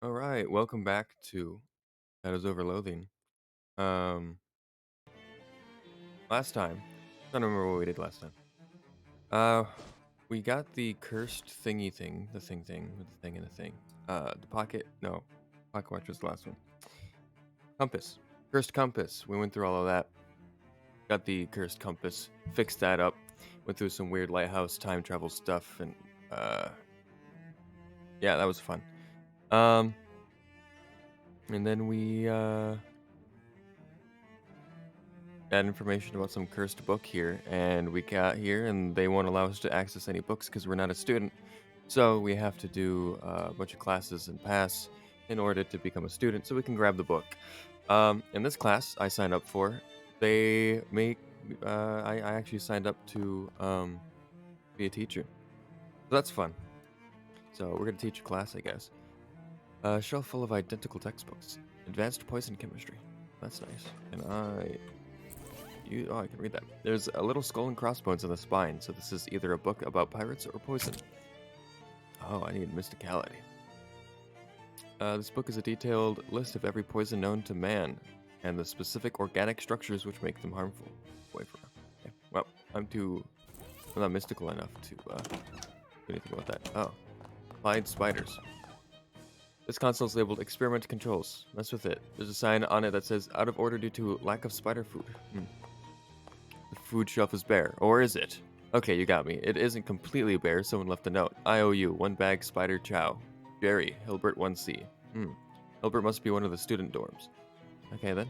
All right, welcome back to Shadows Over Loathing. Um, last time, I don't remember what we did last time. Uh, we got the cursed thingy thing, the thing with the thing and the thing. The pocket, no, pocket watch was the last one. Compass, cursed compass. We went through all of that. Got the cursed compass, fixed that up. Went through some weird lighthouse time travel stuff, and uh, yeah, that was fun. Um, and then we had information about some cursed book here, and we got here, and they won't allow us to access any books because we're not a student. So we have to do a bunch of classes and pass in order to become a student, so we can grab the book. In this class I signed up for, they make I actually signed up to be a teacher. So that's fun. So we're gonna teach a class, I guess. A shelf full of identical textbooks. Advanced poison chemistry. That's nice. And I can read that. There's a little skull and crossbones on the spine, so this is either a book about pirates or poison. Oh, I need mysticality. This book is a detailed list of every poison known to man, and the specific organic structures which make them harmful. Wait for okay. Well, I'm not mystical enough to do anything about that. Oh, applied spiders. This console is labeled experiment controls. Mess with it. There's a sign on it that says out of order due to lack of spider food. The food shelf is bare. Or is it? Okay, you got me. It isn't completely bare. Someone left a note. IOU, 1 bag spider chow. Jerry, Hilbert 1C. Hilbert must be one of the student dorms. Okay, then.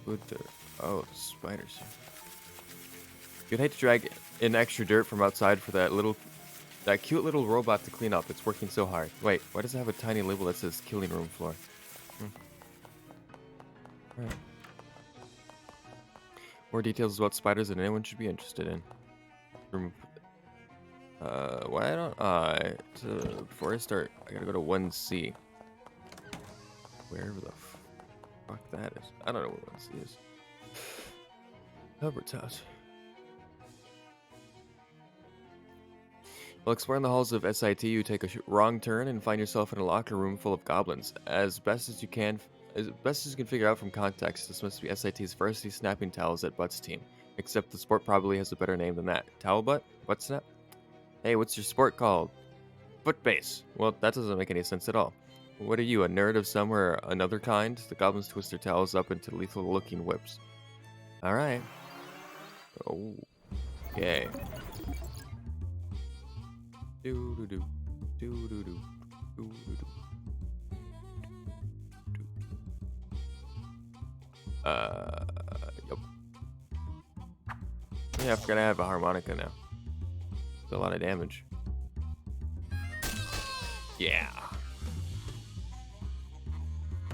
Food dirt. Oh, spiders. You'd hate to drag in extra dirt from outside for that cute little robot to clean up. It's working so hard. Wait, why does it have a tiny label that says killing room floor? Alright. More details about spiders than anyone should be interested in. Why don't I, before I start, I gotta go to 1C. Wherever the fuck that is. I don't know what 1C is. Hubbard's house. While exploring the halls of SIT, you take a wrong turn and find yourself in a locker room full of goblins. As best as you can figure out from context, this must be SIT's varsity snapping towels at Butt's team. Except the sport probably has a better name than that. Towel butt? Butt snap? Hey, what's your sport called? Foot base. Well, that doesn't make any sense at all. What are you, a nerd of some or another kind? The goblins twist their towels up into lethal-looking whips. Alright. Oh. Okay. Do-do-do. Do-do-do. Do-do-do. Yup. Yeah, I forgot I have a harmonica now. It's a lot of damage. Yeah.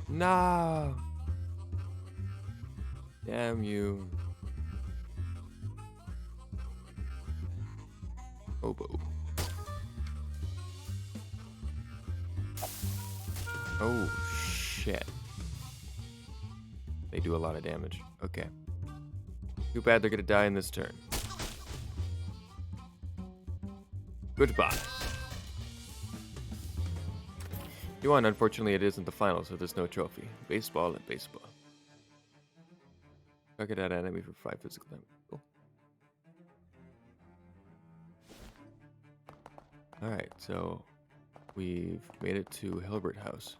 No. Damn you. Oboe. Oh, shit. They do a lot of damage. Okay. Too bad they're gonna die in this turn. Goodbye. You won. Unfortunately, it isn't the final, so there's no trophy. Baseball and baseball. Target that enemy for 5 physical damage. Cool. Alright, so we've made it to Hilbert House.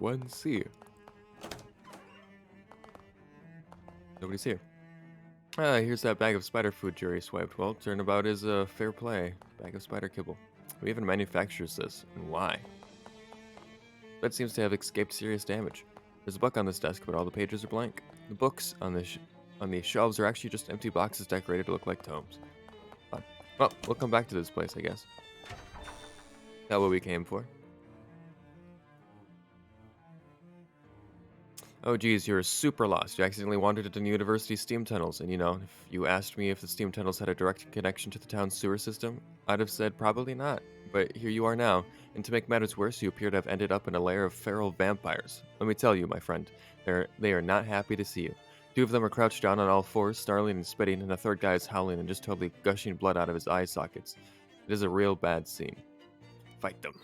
1C. Nobody's here. Here's that bag of spider food Jerry swiped. Well, turnabout is fair play. Bag of spider kibble. Who even manufactures this, and why? That seems to have escaped serious damage. There's a book on this desk, but all the pages are blank. The books on the shelves are actually just empty boxes decorated to look like tomes. Fun. Well, we'll come back to this place, I guess. That what we came for. Oh geez, you're super lost. You accidentally wandered into the university steam tunnels, and if you asked me if the steam tunnels had a direct connection to the town's sewer system, I'd have said probably not. But here you are now, and to make matters worse, you appear to have ended up in a lair of feral vampires. Let me tell you, my friend, they are not happy to see you. 2 of them are crouched down on all fours, snarling and spitting, and a third guy is howling and just totally gushing blood out of his eye sockets. It is a real bad scene. Fight them.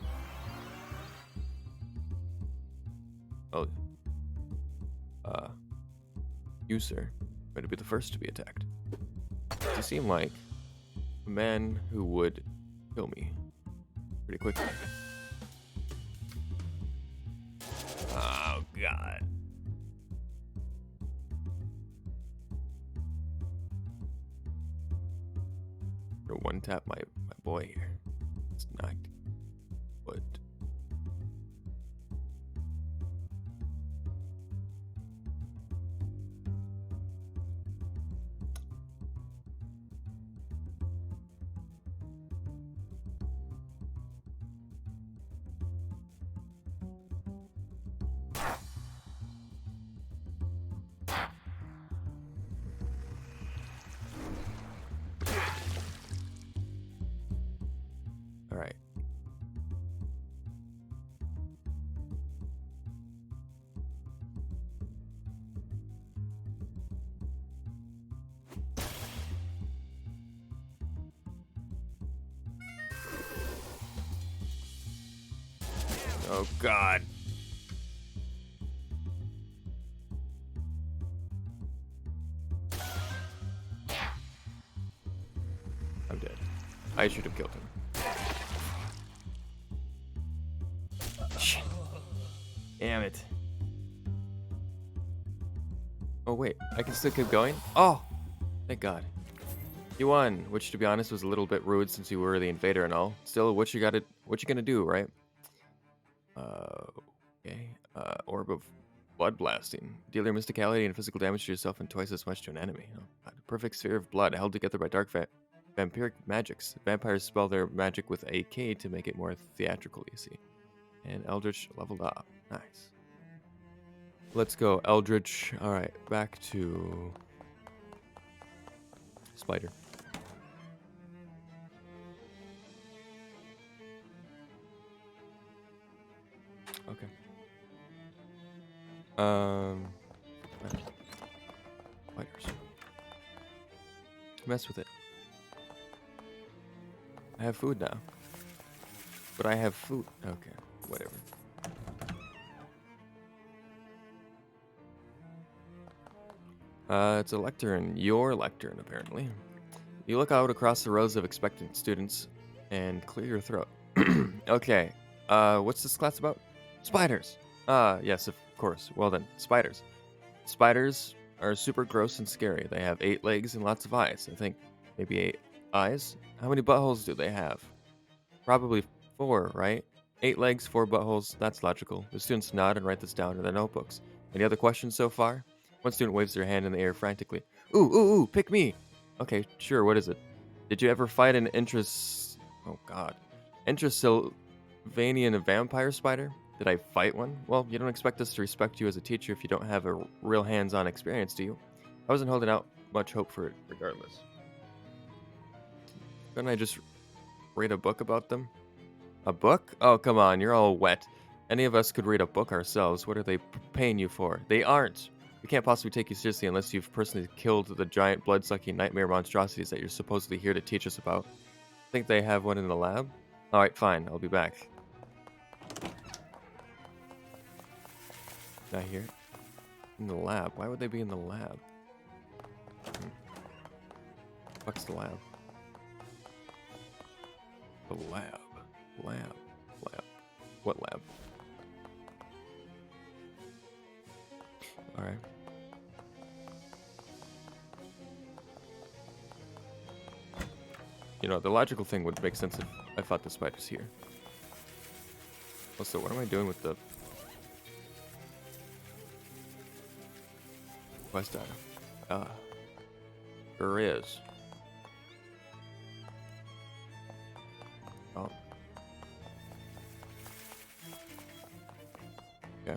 Oh, uh, you, sir, going to be the first to be attacked. You seem like a man who would kill me pretty quickly. Oh, God. Or one tap my boy here. It's not good. All right. Oh, God. I'm dead. I should have killed him. Shit. Damn it. Oh, wait. I can still keep going? Oh! Thank God. You won, which to be honest was a little bit rude since you were the invader and all. Still, what you gonna do, right? Okay. Orb of blood blasting. Deal your mysticality and physical damage to yourself and twice as much to an enemy. Oh, God. Perfect sphere of blood held together by dark vampiric magics. Vampires spell their magic with AK to make it more theatrical, you see. And Eldritch leveled up. Nice. Let's go, Eldritch. Alright, back to Spider. Okay. Spiders. Mess with it. I have food now. But I have food. Okay, whatever. It's a lectern. Your lectern, apparently. You look out across the rows of expectant students and clear your throat. Okay. What's this class about? Spiders. Yes, of course. Well then, spiders. Spiders are super gross and scary. They have 8 legs and lots of eyes. I think maybe 8 eyes. How many buttholes do they have? Probably 4, right? 8 legs, 4 buttholes. That's logical. The students nod and write this down in their notebooks. Any other questions so far? One student waves their hand in the air frantically. Ooh, pick me! Okay, sure, what is it? Did you ever fight an Oh god. Intrasylvanian vampire spider? Did I fight one? Well, you don't expect us to respect you as a teacher if you don't have a real hands-on experience, do you? I wasn't holding out much hope for it, regardless. Couldn't I just read a book about them? A book? Oh, come on, you're all wet. Any of us could read a book ourselves. What are they paying you for? They aren't. We can't possibly take you seriously unless you've personally killed the giant blood-sucking nightmare monstrosities that you're supposedly here to teach us about. Think they have one in the lab? Alright, fine. I'll be back. Did I hear it? In the lab? Why would they be in the lab? What's the lab? The lab. Lab. What lab? Alright. You know, the logical thing would make sense if I fought the spiders here. Also, what am I doing with the quest item? There is. Oh. Okay.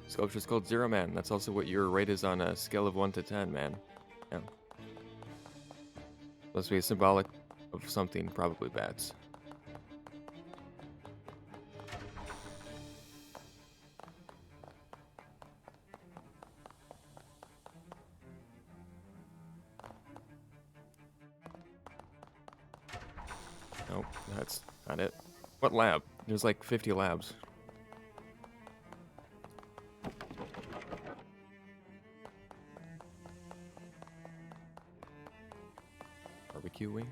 Sculpture's called Zero Man. That's also what your rate is on a scale of 1 to 10, man. Yeah. Must be symbolic of something, probably bats. Nope, that's not it. What lab? There's like 50 labs. Barbecue wing?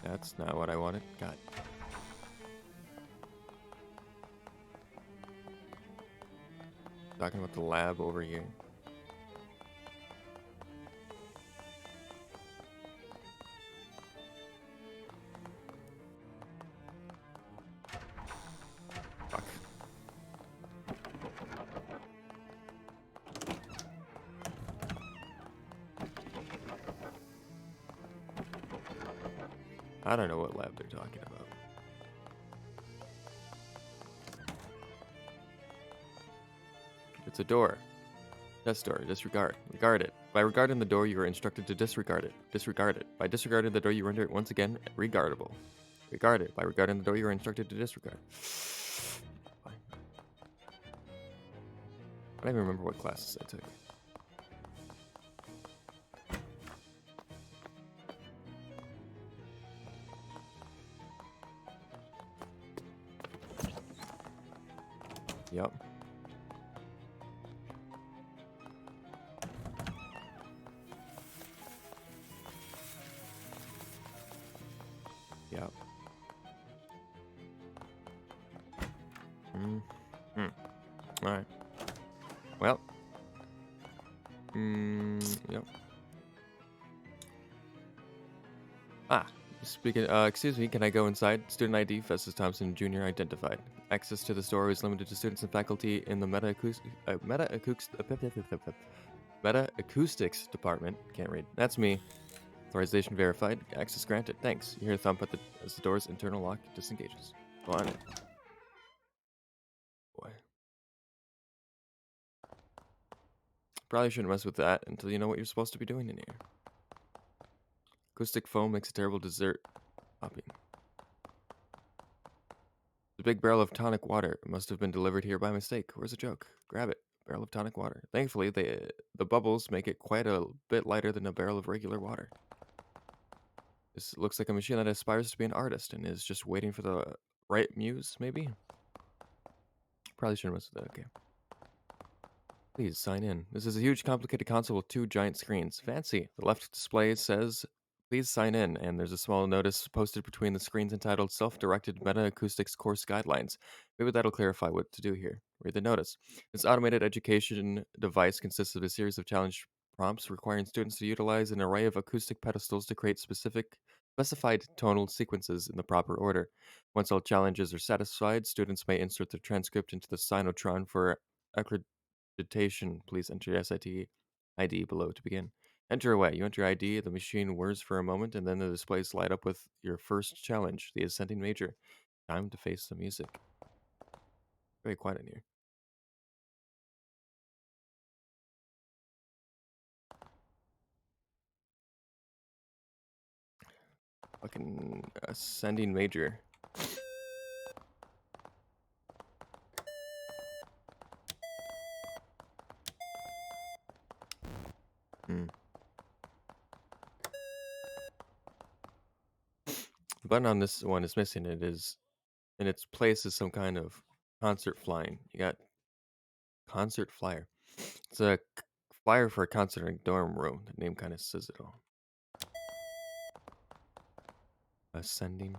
That's not what I wanted. God. Talking about the lab over here. Fuck. I don't know what lab they're talking about. It's a door. Test door. Disregard. Regard it. By regarding the door, you are instructed to disregard it. Disregard it. By disregarding the door, you render it once again regardable. Regard it. By regarding the door, you are instructed to disregard. Fine. I don't even remember what classes I took. Yep. Yep. All right. Well. Yep. Ah. Speaking. Excuse me. Can I go inside? Student ID. Festus Thompson Jr. identified. Access to the store is limited to students and faculty in the Meta Acoustics department. Can't read. That's me. Authorization verified. Access granted. Thanks. You hear a thump as the door's internal lock disengages. Go on in. Boy. Probably shouldn't mess with that until you know what you're supposed to be doing in here. Acoustic foam makes a terrible dessert hopping. The big barrel of tonic water must have been delivered here by mistake. Where's the joke? Grab it. Barrel of tonic water. Thankfully, the bubbles make it quite a bit lighter than a barrel of regular water. This looks like a machine that aspires to be an artist and is just waiting for the right muse, maybe? Probably shouldn't mess with that. Okay. Please sign in. This is a huge, complicated console with two giant screens. Fancy. The left display says, please sign in, and there's a small notice posted between the screens entitled Self-Directed Meta Acoustics Course Guidelines. Maybe that'll clarify what to do here. Read the notice. This automated education device consists of a series of challenge prompts requiring students to utilize an array of acoustic pedestals to create specified tonal sequences in the proper order. Once all challenges are satisfied, students may insert their transcript into the Sinotron for accreditation. Please enter your SIT ID below to begin. Enter away. You enter your ID, the machine whirs for a moment, and then the displays light up with your first challenge, the ascending major. Time to face the music. Very quiet in here. Fucking ascending major. Hmm. The button on this one is missing. It is in its place is some kind of concert flying. You got concert flyer. It's a flyer for a concert in a dorm room. The name kind of says it all. Ascending.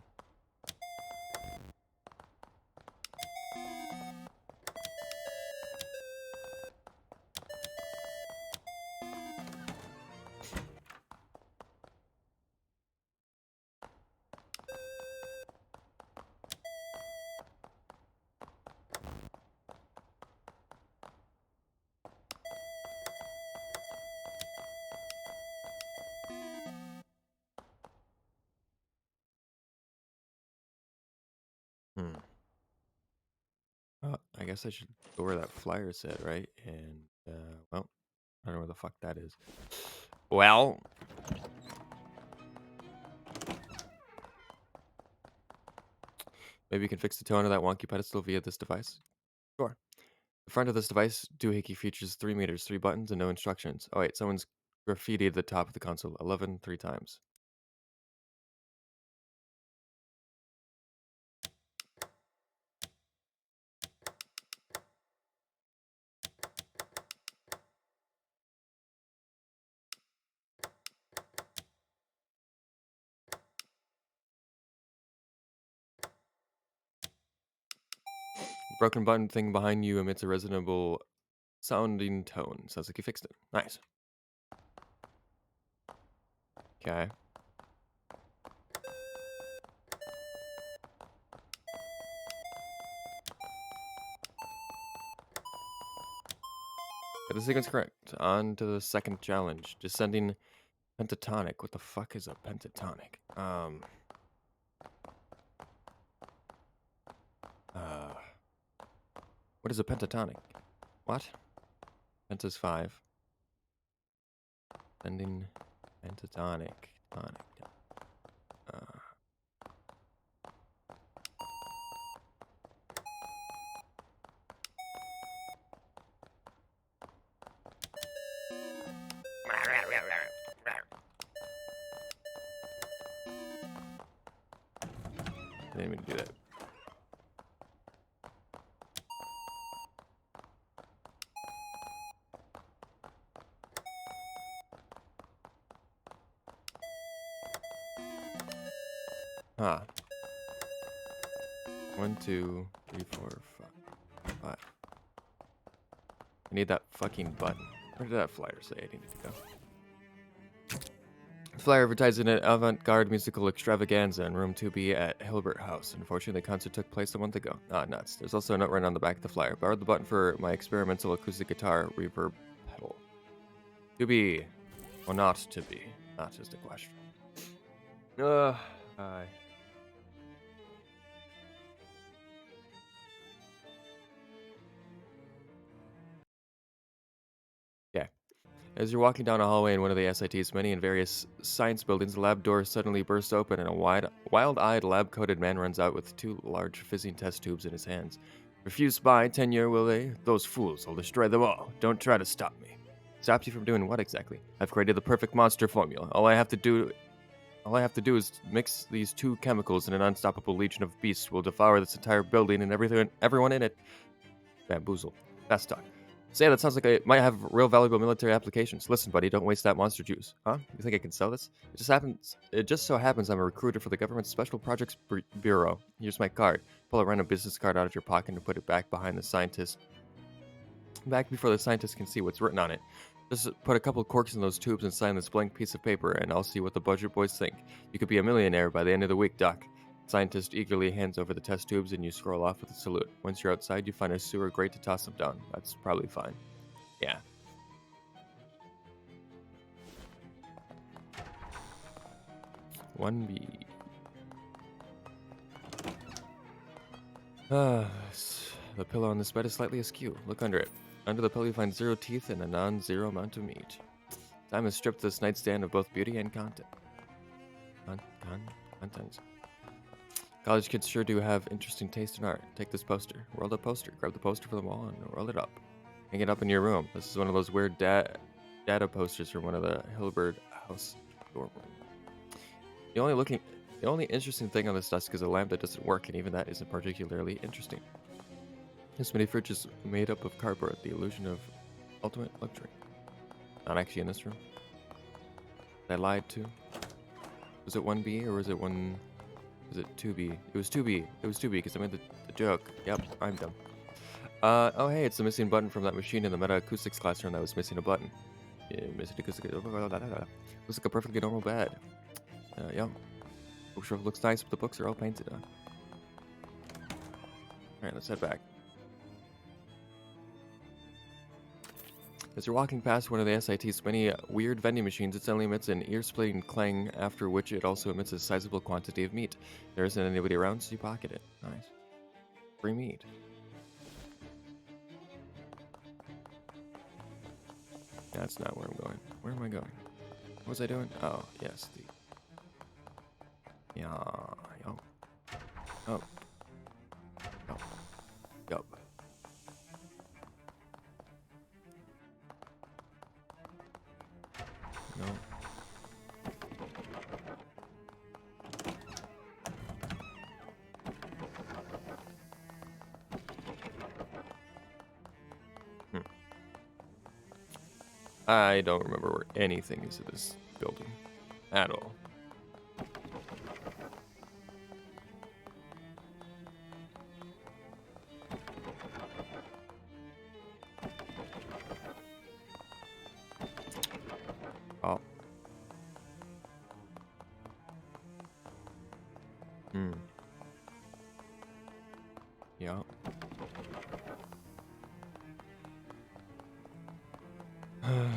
Hmm. I guess I should go where that flyer said, right? And, well, I don't know where the fuck that is. Well, maybe you can fix the tone of that wonky pedestal via this device? Sure. The front of this device doohickey features 3 meters, 3 buttons, and no instructions. Oh, wait, someone's graffitied the top of the console 11 3 times. The broken button thing behind you emits a reasonable sounding tone. Sounds like you fixed it. Nice. Okay. Get the sequence correct. On to the second challenge. Descending pentatonic. What the fuck is a pentatonic? What is a pentatonic? What? Penta's 5. Descending pentatonic. Tonic. I didn't mean to do that. Huh. 1, 2, 3, 4, 5. I need that fucking button. Where did that flyer say I needed to go? Flyer advertising an avant-garde musical extravaganza in room 2B at Hilbert House. Unfortunately, the concert took place a month ago. Ah, nuts. There's also a note right on the back of the flyer. Borrowed the button for my experimental acoustic guitar reverb pedal. To be, or not to be? Not just a question. Hi. Yeah. As you're walking down a hallway in one of the SIT's many and various science buildings, the lab door suddenly bursts open and a wild-eyed lab-coated man runs out with 2 large fizzing test tubes in his hands. Refuse spy tenure, will they? Those fools, I'll destroy them all. Don't try to stop me. Stops you from doing what exactly? I've created the perfect monster formula. All I have to do is mix these 2 chemicals and an unstoppable legion of beasts will devour this entire building and everyone in it. Bamboozle. Fast talk. Say, that sounds like it might have real valuable military applications. Listen, buddy, don't waste that monster juice. Huh? You think I can sell this? It just so happens I'm a recruiter for the government's Special Projects Bureau. Here's my card. Pull a random business card out of your pocket and put it back before the scientist can see what's written on it. Just put a couple corks in those tubes and sign this blank piece of paper, and I'll see what the budget boys think. You could be a millionaire by the end of the week, Doc. Scientist eagerly hands over the test tubes and you scroll off with a salute. Once you're outside, you find a sewer grate to toss them down. That's probably fine. Yeah. One B. The pillow on this bed is slightly askew. Look under it. Under the pillow you find 0 teeth and a non-zero amount of meat. Time has stripped this nightstand of both beauty and content. Content. College kids sure do have interesting taste in art. Take this poster. Roll the poster. Grab the poster from the wall and roll it up. Hang it up in your room. This is one of those weird data posters from one of the Hilbert House dorm room. The only interesting thing on this desk is a lamp that doesn't work, and even that isn't particularly interesting. This mini fridge is made up of cardboard, the illusion of ultimate luxury. Not actually in this room. I lied too. Was it 1B or was it 2B? It was 2B. It was 2B because I made the joke. Yep, I'm dumb. Oh hey, it's the missing button from that machine in the meta acoustics classroom that was missing a button. Yeah, missing acoustics. Looks like a perfectly normal bed. Yep. Bookshelf looks nice, but the books are all painted on. Alright, let's head back. As you're walking past one of the SIT's many weird vending machines, it suddenly emits an ear-splitting clang, after which it also emits a sizable quantity of meat. There isn't anybody around, so you pocket it. Nice. Free meat. That's not where I'm going. Where am I going? What was I doing? Oh, yes. Yeah. Yo. Oh. Yo. Yo. No. I don't remember where anything is in this building at all. Yeah. Yeah.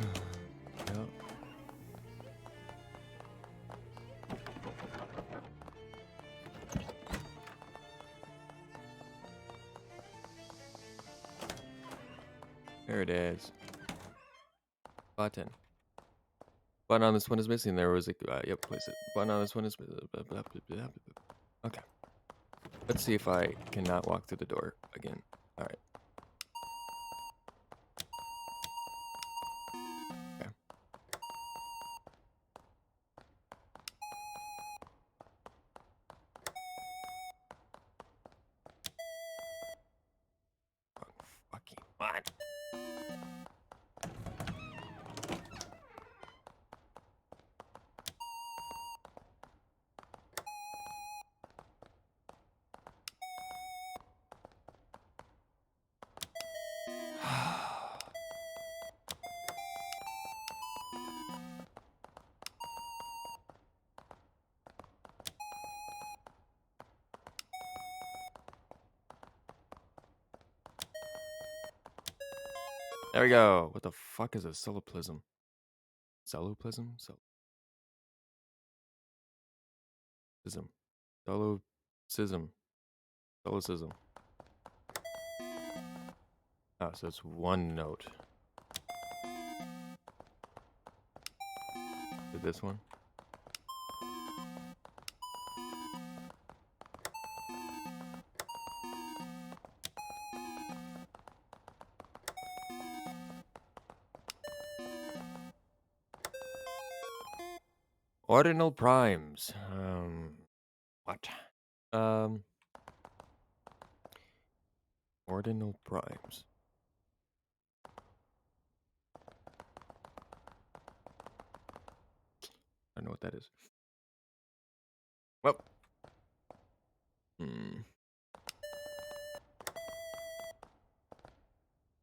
There it is. Button. Button on this one is missing. There was a yep. Place it. Button on this one is. Okay. Let's see if I cannot walk through the door again. All right. Okay. Fucking what? There we go. What the fuck is a soliplism? Soliplism? Soliplism. Solocism. Solicism. Oh, so it's one note. Did this one? Ordinal primes. What? Ordinal primes. I don't know what that is. Well.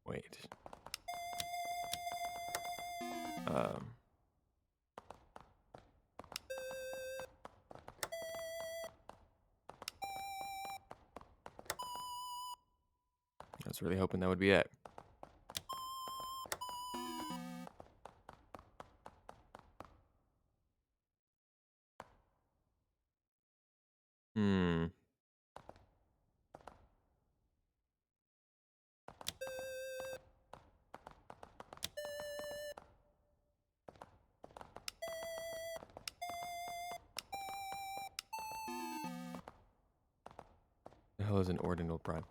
Wait. I was really hoping that would be it. The hell is an ordinal prime?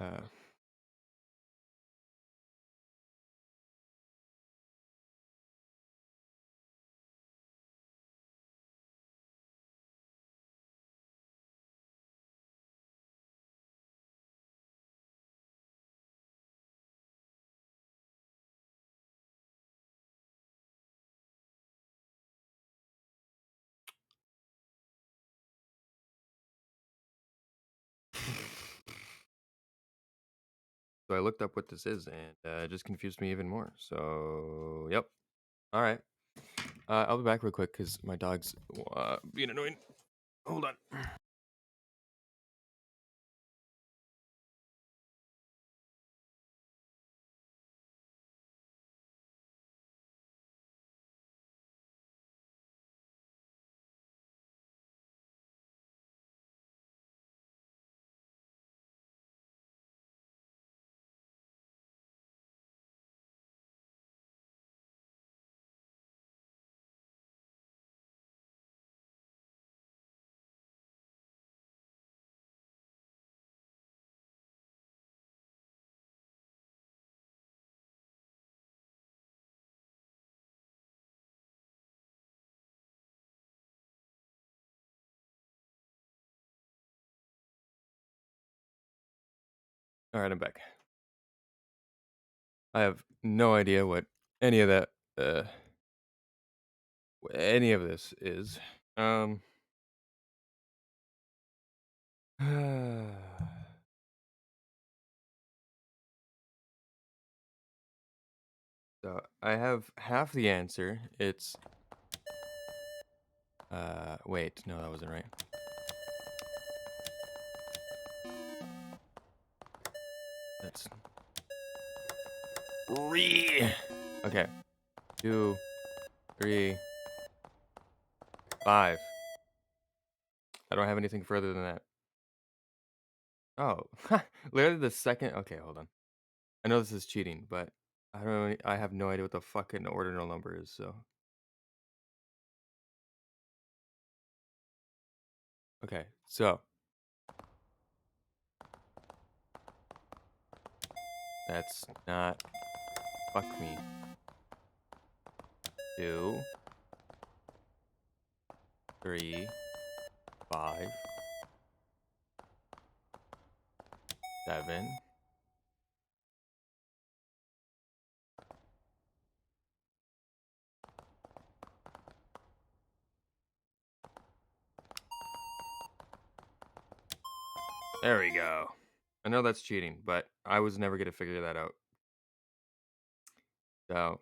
Uh. So I looked up what this is, and it just confused me even more. So, yep. All right. I'll be back real quick because my dog's being annoying. Hold on. All right, I'm back. I have no idea what any of that, uh, any of this is. Um, so I have half the answer. It's wait, no, that wasn't right. That's okay. 2, 3, 5. I don't have anything further than that. Oh, literally the second. Okay, hold on. I know this is cheating, but I don't. I have no idea what the fucking ordinal number is. So okay, so that's not fuck me. 2, 3, 5, 7. There we go. I know that's cheating, but I was never gonna figure that out. So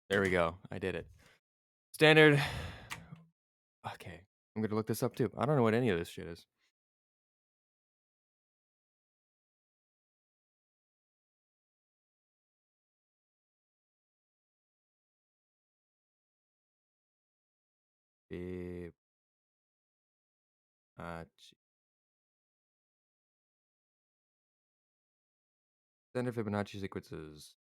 there we go. I did it. Standard. Okay, I'm gonna look this up too. I don't know what any of this shit is. Fib- Standard Fibonacci sequences.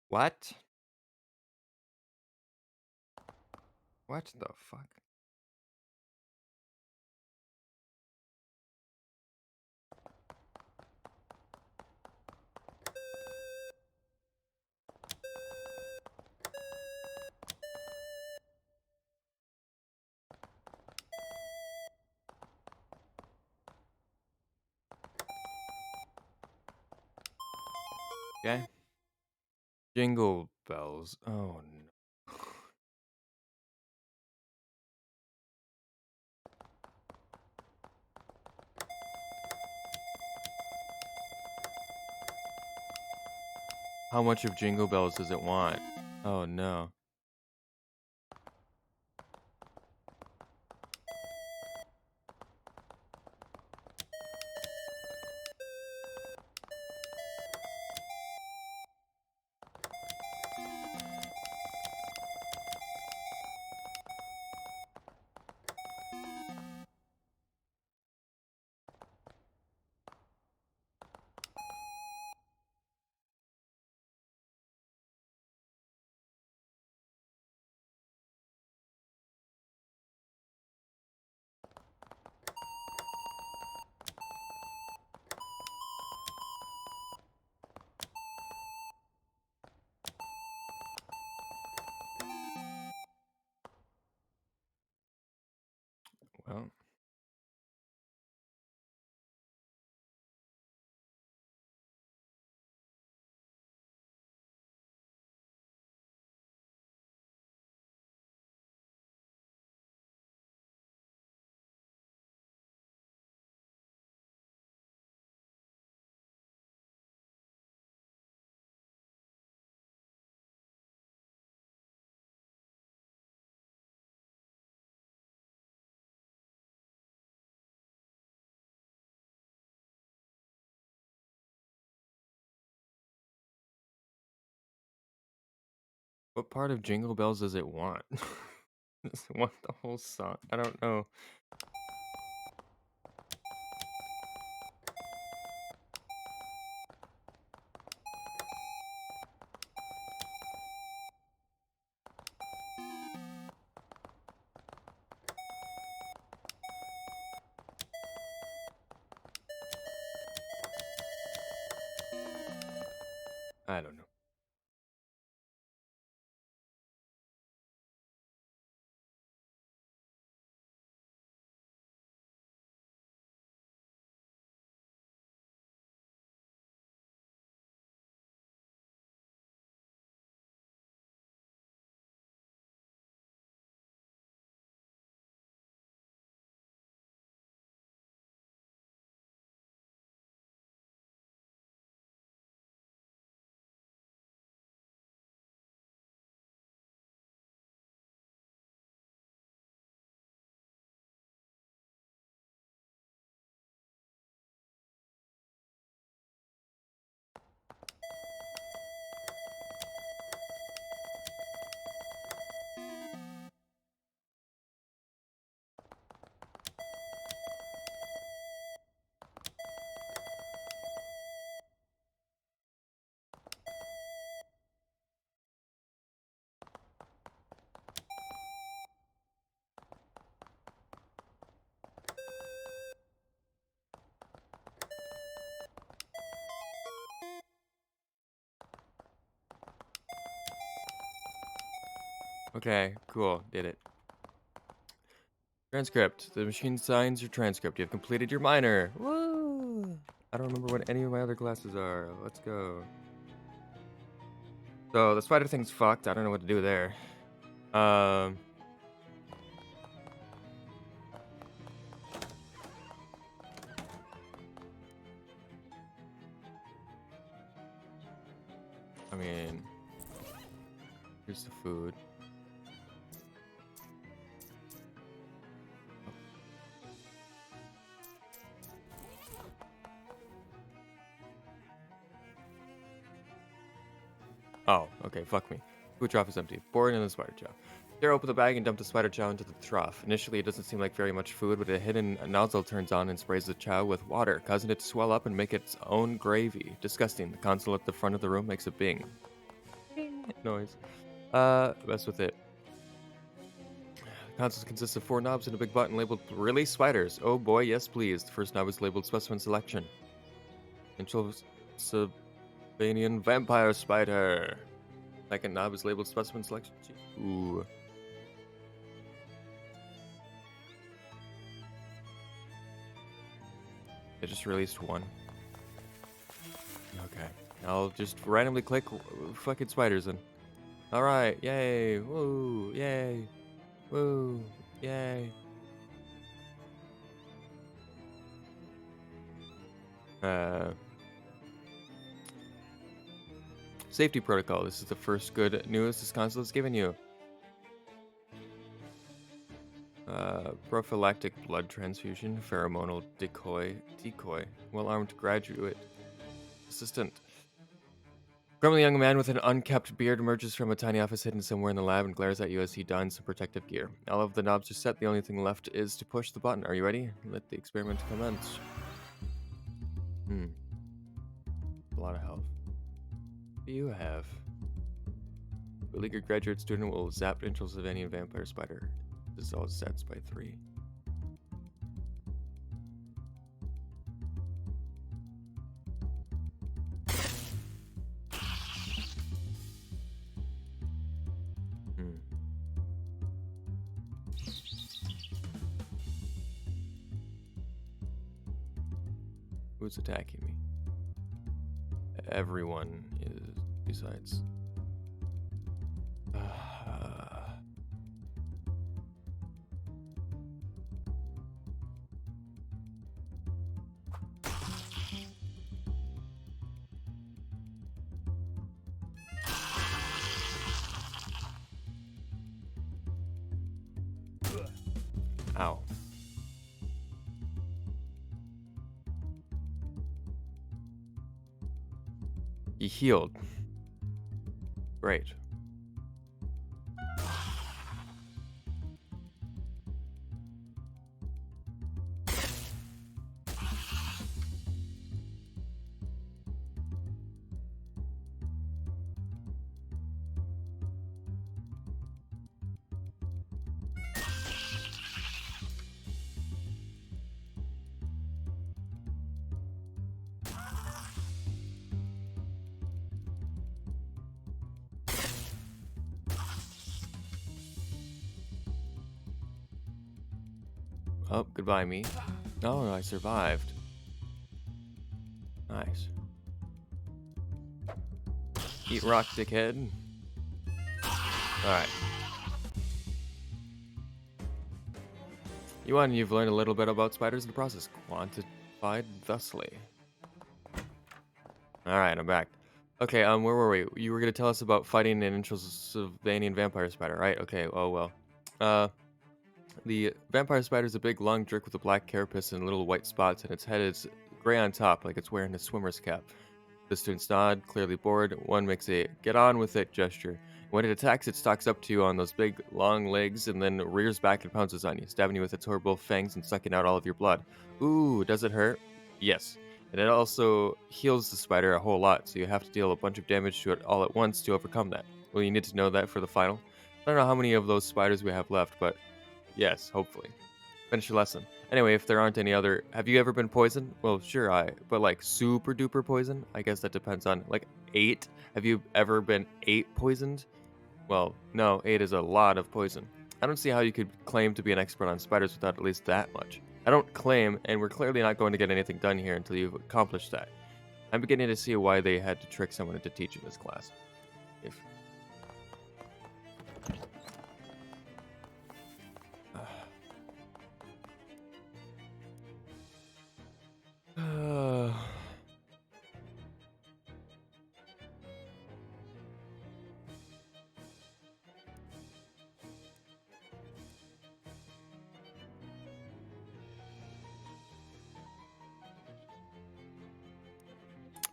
What? What the fuck? Okay. Jingle bells. Oh no. How much of Jingle Bells does it want? Oh no. Well, what part of Jingle Bells does it want? Does it want the whole song? I don't know. I don't know. Okay, cool. Did it. Transcript. The machine signs your transcript. You have completed your minor. Woo! I don't remember what any of my other classes are. Let's go. So the spider thing's fucked. I don't know what to do there. Um, I mean, here's the food. Oh, okay, fuck me. Food trough is empty. Boring in the spider chow. Sarah opened the bag and dumped the spider chow into the trough. Initially, it doesn't seem like very much food, but a hidden nozzle turns on and sprays the chow with water, causing it to swell up and make its own gravy. Disgusting. The console at the front of the room makes a bing noise. Mess with it. The console consists of 4 knobs and a big button labeled Release Spiders. Oh boy, yes please. The first knob is labeled Specimen Selection. Transylvanian Vampire Spider. Second knob is labeled Specimen Selection. Ooh. I just released one. Okay. I'll just randomly click fucking spiders in. Alright, yay, woo, yay, woo, yay. Safety protocol. This is the first good news this console has given you. Prophylactic blood transfusion, pheromonal decoy, well-armed graduate assistant. Grumbly young man with an unkept beard emerges from a tiny office hidden somewhere in the lab and glares at you as he dons some protective gear. All of the knobs are set. The only thing left is to push the button. Are you ready? Let the experiment commence. A lot of health. What do you have? Beleaguered graduate student will zap Transylvanian vampire spider. This is all sets by 3. Who's attacking me? Everyone is, besides. Ow. He healed. Great. Oh, goodbye, me. Oh, I survived. Nice. Eat rock, dickhead. Alright. You won. You've learned a little bit about spiders in the process. Quantified thusly. Alright, I'm back. Okay, where were we? You were gonna tell us about fighting an Transylvanian vampire spider, right? Okay, oh well. The vampire spider is a big, long jerk with a black carapace and little white spots, and its head is gray on top, like it's wearing a swimmer's cap. The students nod, clearly bored. One makes a get on with it gesture. When it attacks, it stalks up to you on those big, long legs and then rears back and pounces on you, stabbing you with its horrible fangs and sucking out all of your blood. Ooh, does it hurt? Yes. And it also heals the spider a whole lot, so you have to deal a bunch of damage to it all at once to overcome that. Well, you need to know that for the final. I don't know how many of those spiders we have left, but yes, hopefully. Finish your lesson. Anyway, if there aren't any other, have you ever been poisoned? Well, sure, but like super duper poison? I guess that depends on, like, 8? Have you ever been 8 poisoned? Well, no, 8 is a lot of poison. I don't see how you could claim to be an expert on spiders without at least that much. I don't claim, and we're clearly not going to get anything done here until you've accomplished that. I'm beginning to see why they had to trick someone into teaching this class. If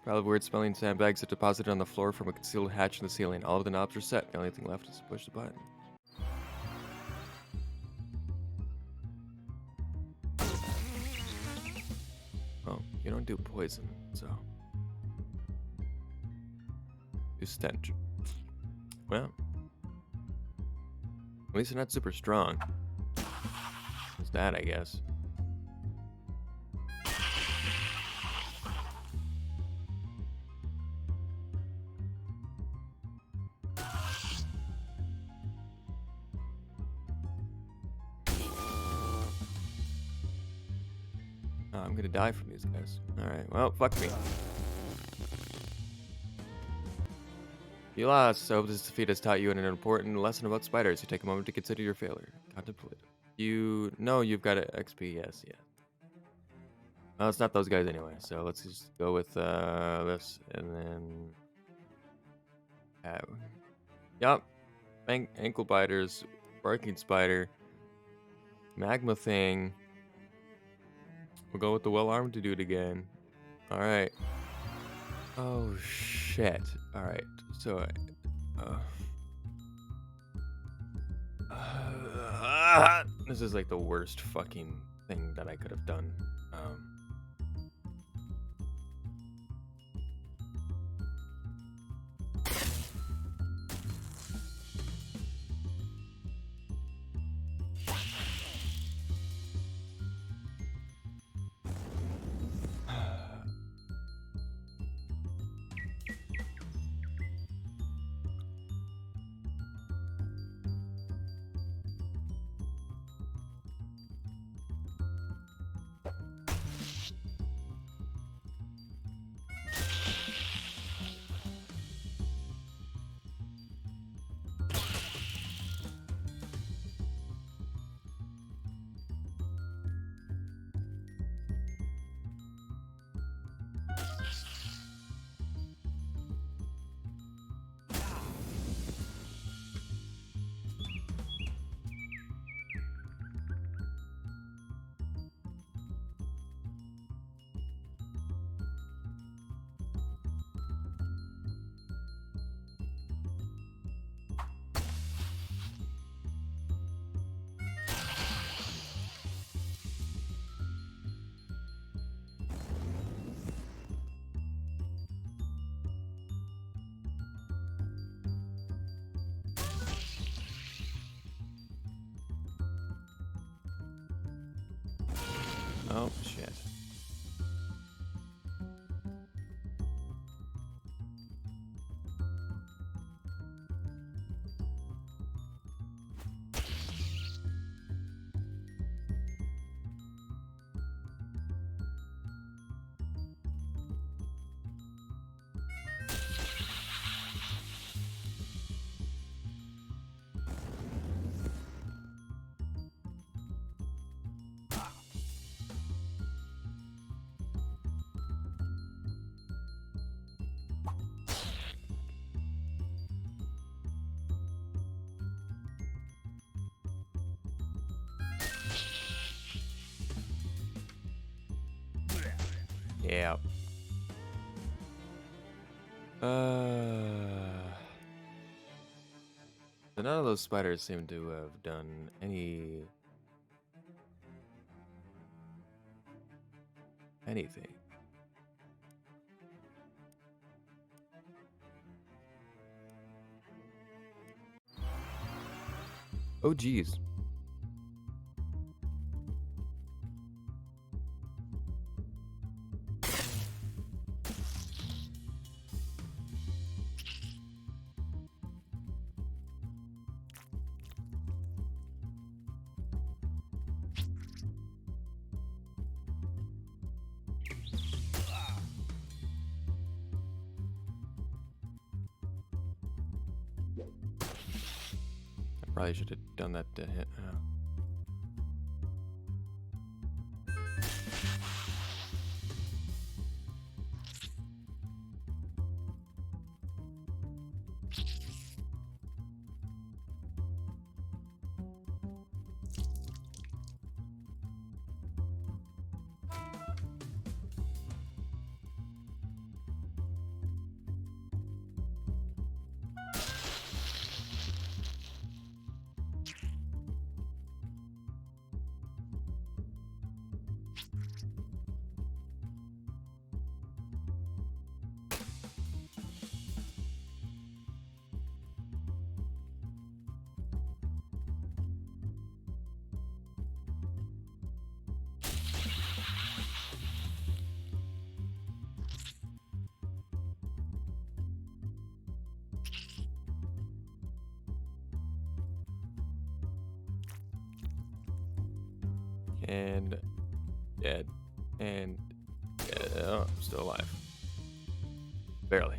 Pile of weird smelling sandbags are deposited on the floor from a concealed hatch in the ceiling. All of the knobs are set. The only thing left is to push the button. Oh, you don't do poison, so. Do stench. Well, at least they're not super strong. It's that, I guess. Oh, I'm gonna die from these guys. Alright, well, fuck me. You lost, so this defeat has taught you an important lesson about spiders. You take a moment to consider your failure. Contemplate. You know you've got an XP, yes, yeah. Well, it's not those guys anyway, so let's just go with this, and then... Yup. Ankle biters, barking spider, magma thing. We'll go with the well-armed dude again. Alright. Oh, shit. Alright, so... this is like the worst fucking thing that I could have done. Oh, shit. Yeah. So none of those spiders seem to have done anything. Oh, geez. Probably should have done that to hit. And dead. And oh, I'm still alive. Barely.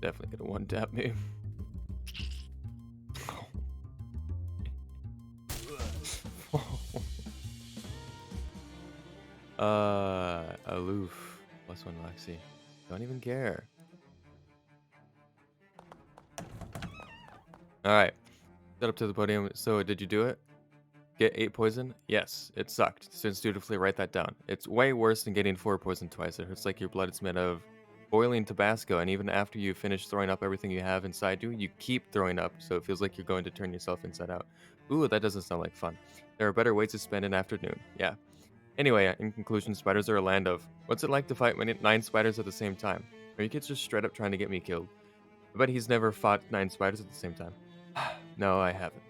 Definitely gonna one tap me. Aloof. +1 Moxie. Don't even care. Alright. Set up to the podium. So, did you do it? Get 8 poison? Yes, it sucked. Students dutifully write that down. It's way worse than getting 4 poison twice. It hurts like your blood is made of boiling Tabasco, and even after you finish throwing up everything you have inside you, you keep throwing up, so it feels like you're going to turn yourself inside out. Ooh, that doesn't sound like fun. There are better ways to spend an afternoon. Yeah. Anyway, in conclusion, spiders are a land of. What's it like to fight 9 spiders at the same time? Are you kids just straight up trying to get me killed? I bet he's never fought 9 spiders at the same time. No, I haven't.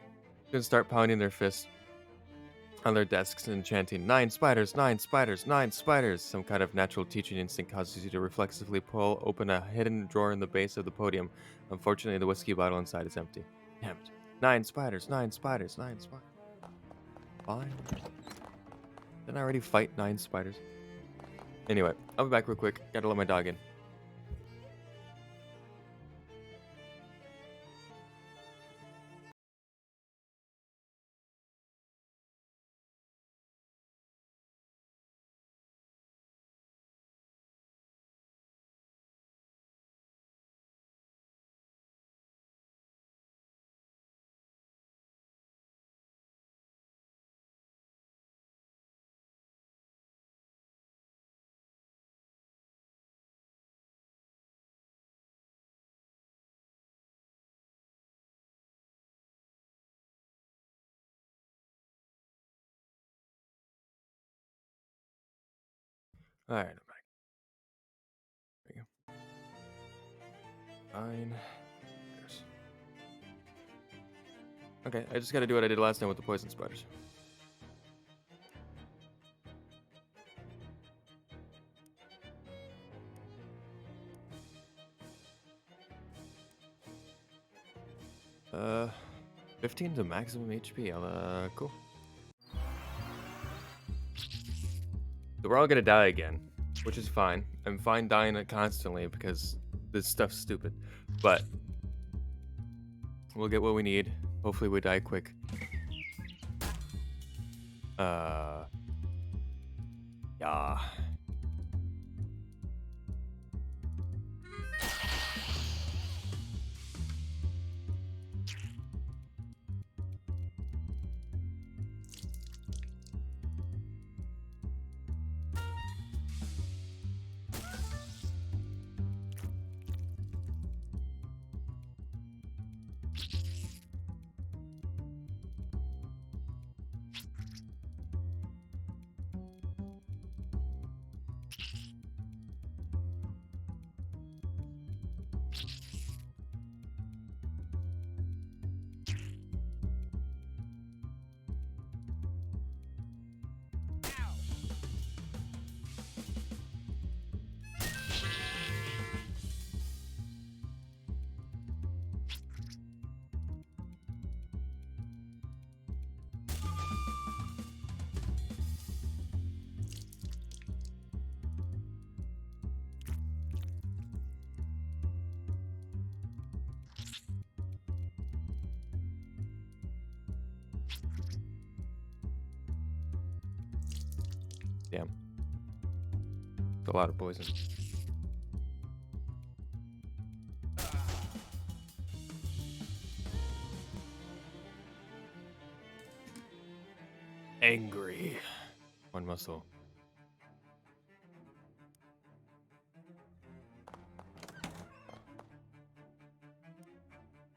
Gonna start pounding their fists on their desks and chanting, 9 spiders, 9 spiders, 9 spiders. Some kind of natural teaching instinct causes you to reflexively pull open a hidden drawer in the base of the podium. Unfortunately, the whiskey bottle inside is empty. Damn it. 9 spiders, 9 spiders, 9 spiders. Fine. Didn't I already fight 9 spiders? Anyway, I'll be back real quick. Gotta let my dog in. Alright, I'm back. There you go. 9 spiders. Okay, I just gotta do what I did last time with the poison spiders. Uh, 15 to maximum HP. Cool. So we're all gonna die again, which is fine. I'm fine dying it constantly because this stuff's stupid. But we'll get what we need. Hopefully we die quick. Yeah. Damn. It's a lot of poison. Angry. One muscle.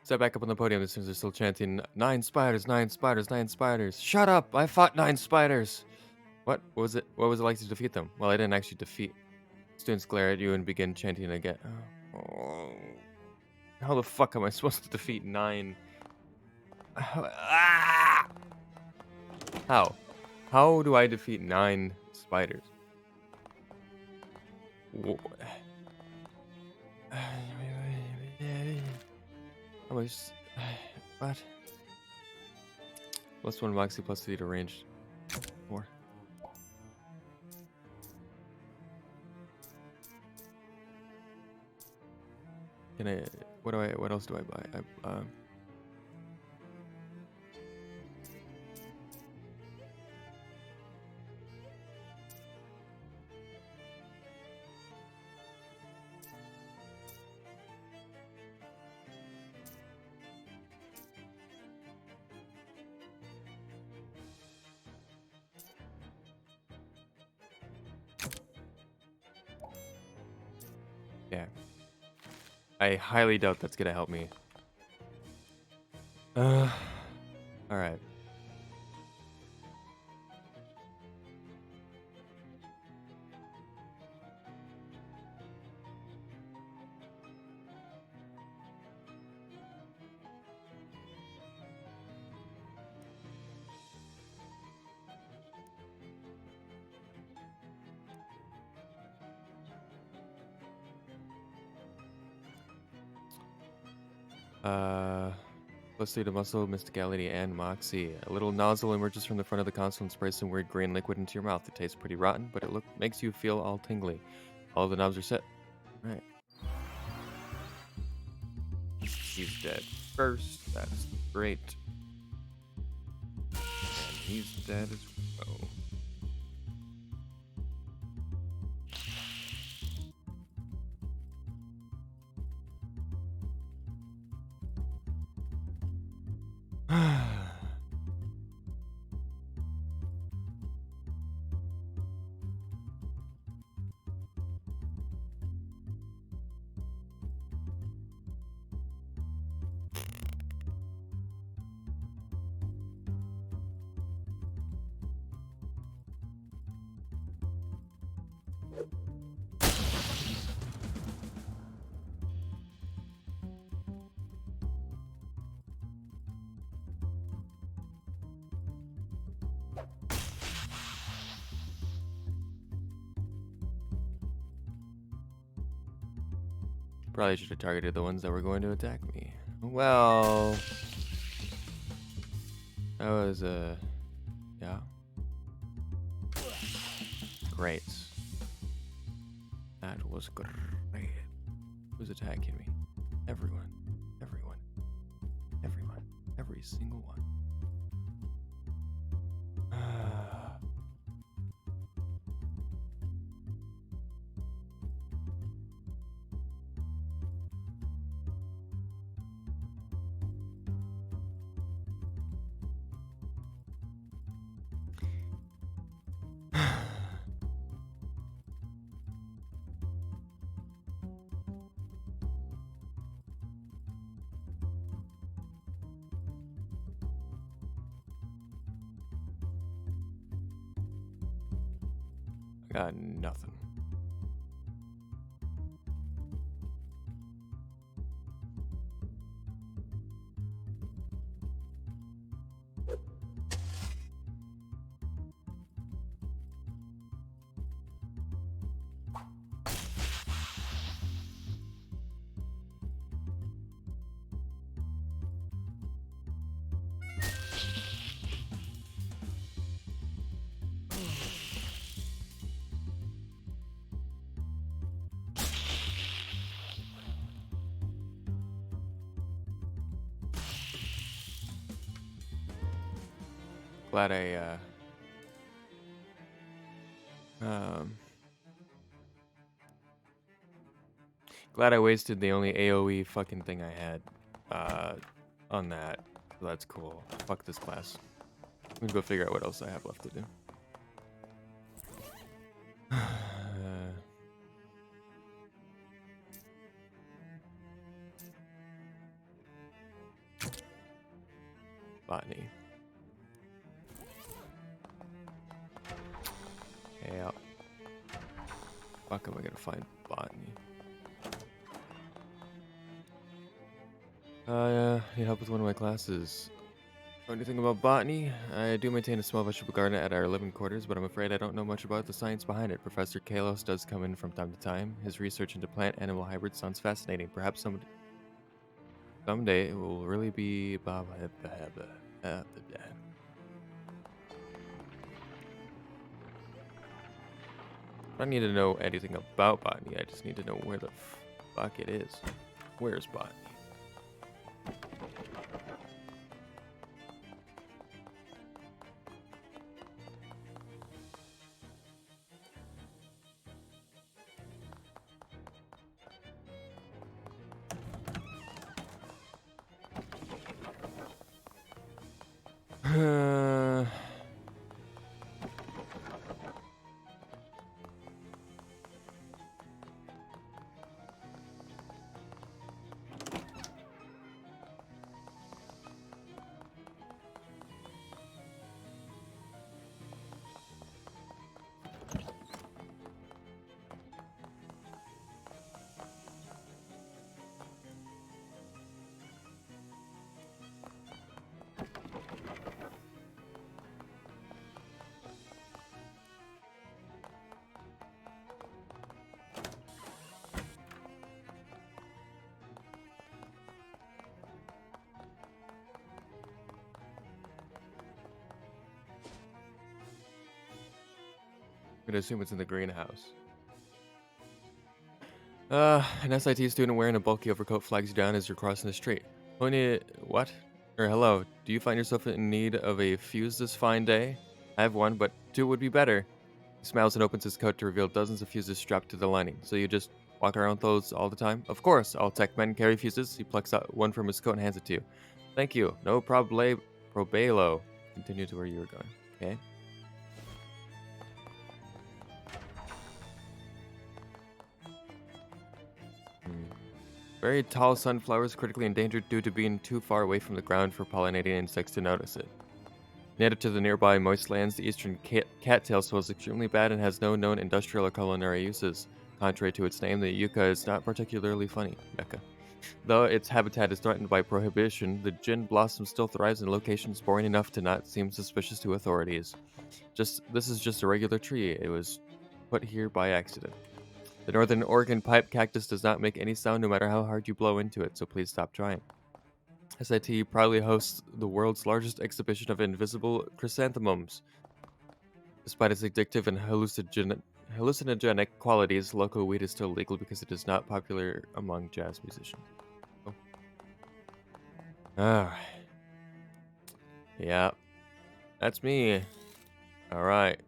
Step back up on the podium. The students are still chanting, 9 spiders, 9 spiders, 9 spiders. Shut up! I fought 9 spiders! What was it? What was it like to defeat them? Well, I didn't actually defeat. Students glare at you and begin chanting again. Oh. How the fuck am I supposed to defeat 9? Ah! How? How do I defeat 9 spiders? How much? What? +1 Moxie +3 to range. 4. Can I? What else do I buy? Yeah. I highly doubt that's gonna help me. All right. Let's see the muscle, mysticality, and moxie. A little nozzle emerges from the front of the console and sprays some weird green liquid into your mouth. It tastes pretty rotten, but it makes you feel all tingly. All the knobs are set. All right. He's dead first. That's great. And he's dead as well. Probably should have targeted the ones that were going to attack me. Well, that was yeah. Great. That was great. Who's attacking me? Everyone. Everyone. Everyone. Every single one. Got nothing. Glad I Um, glad I wasted the only AoE fucking thing I had on that. So that's cool. Fuck this class. Let me go figure out what else I have left to do. Botany. Yeah. Fuck am I gonna find botany? Need help with one of my classes. Know anything about botany? I do maintain a small vegetable garden at our living quarters, but I'm afraid I don't know much about the science behind it. Professor Kalos does come in from time to time. His research into plant-animal hybrids sounds fascinating. Perhaps someday it will really be... I don't need to know anything about botany. I just need to know where the fuck it is. Where's botany? I'm gonna assume it's in the greenhouse. An SIT student wearing a bulky overcoat flags you down as you're crossing the street. What? Or hello, do you find yourself in need of a fuse this fine day? I have one, but two would be better. He smiles and opens his coat to reveal dozens of fuses strapped to the lining. So you just walk around with those all the time? Of course, all tech men carry fuses. He plucks out one from his coat and hands it to you. Thank you. No probelo. Continue to where you were going. Okay. Very tall sunflowers critically endangered due to being too far away from the ground for pollinating insects to notice it. Native to the nearby moist lands, the eastern cattail smells extremely bad and has no known industrial or culinary uses. Contrary to its name, the yucca is not particularly funny. Yucca. Though its habitat is threatened by prohibition, the gin blossom still thrives in locations boring enough to not seem suspicious to authorities. This is just a regular tree. It was put here by accident. The northern Oregon pipe cactus does not make any sound no matter how hard you blow into it, so please stop trying. SIT proudly hosts the world's largest exhibition of invisible chrysanthemums. Despite its addictive and hallucinogenic qualities, local weed is still legal because it is not popular among jazz musicians. Oh. Ah. Yeah. That's me. Alright.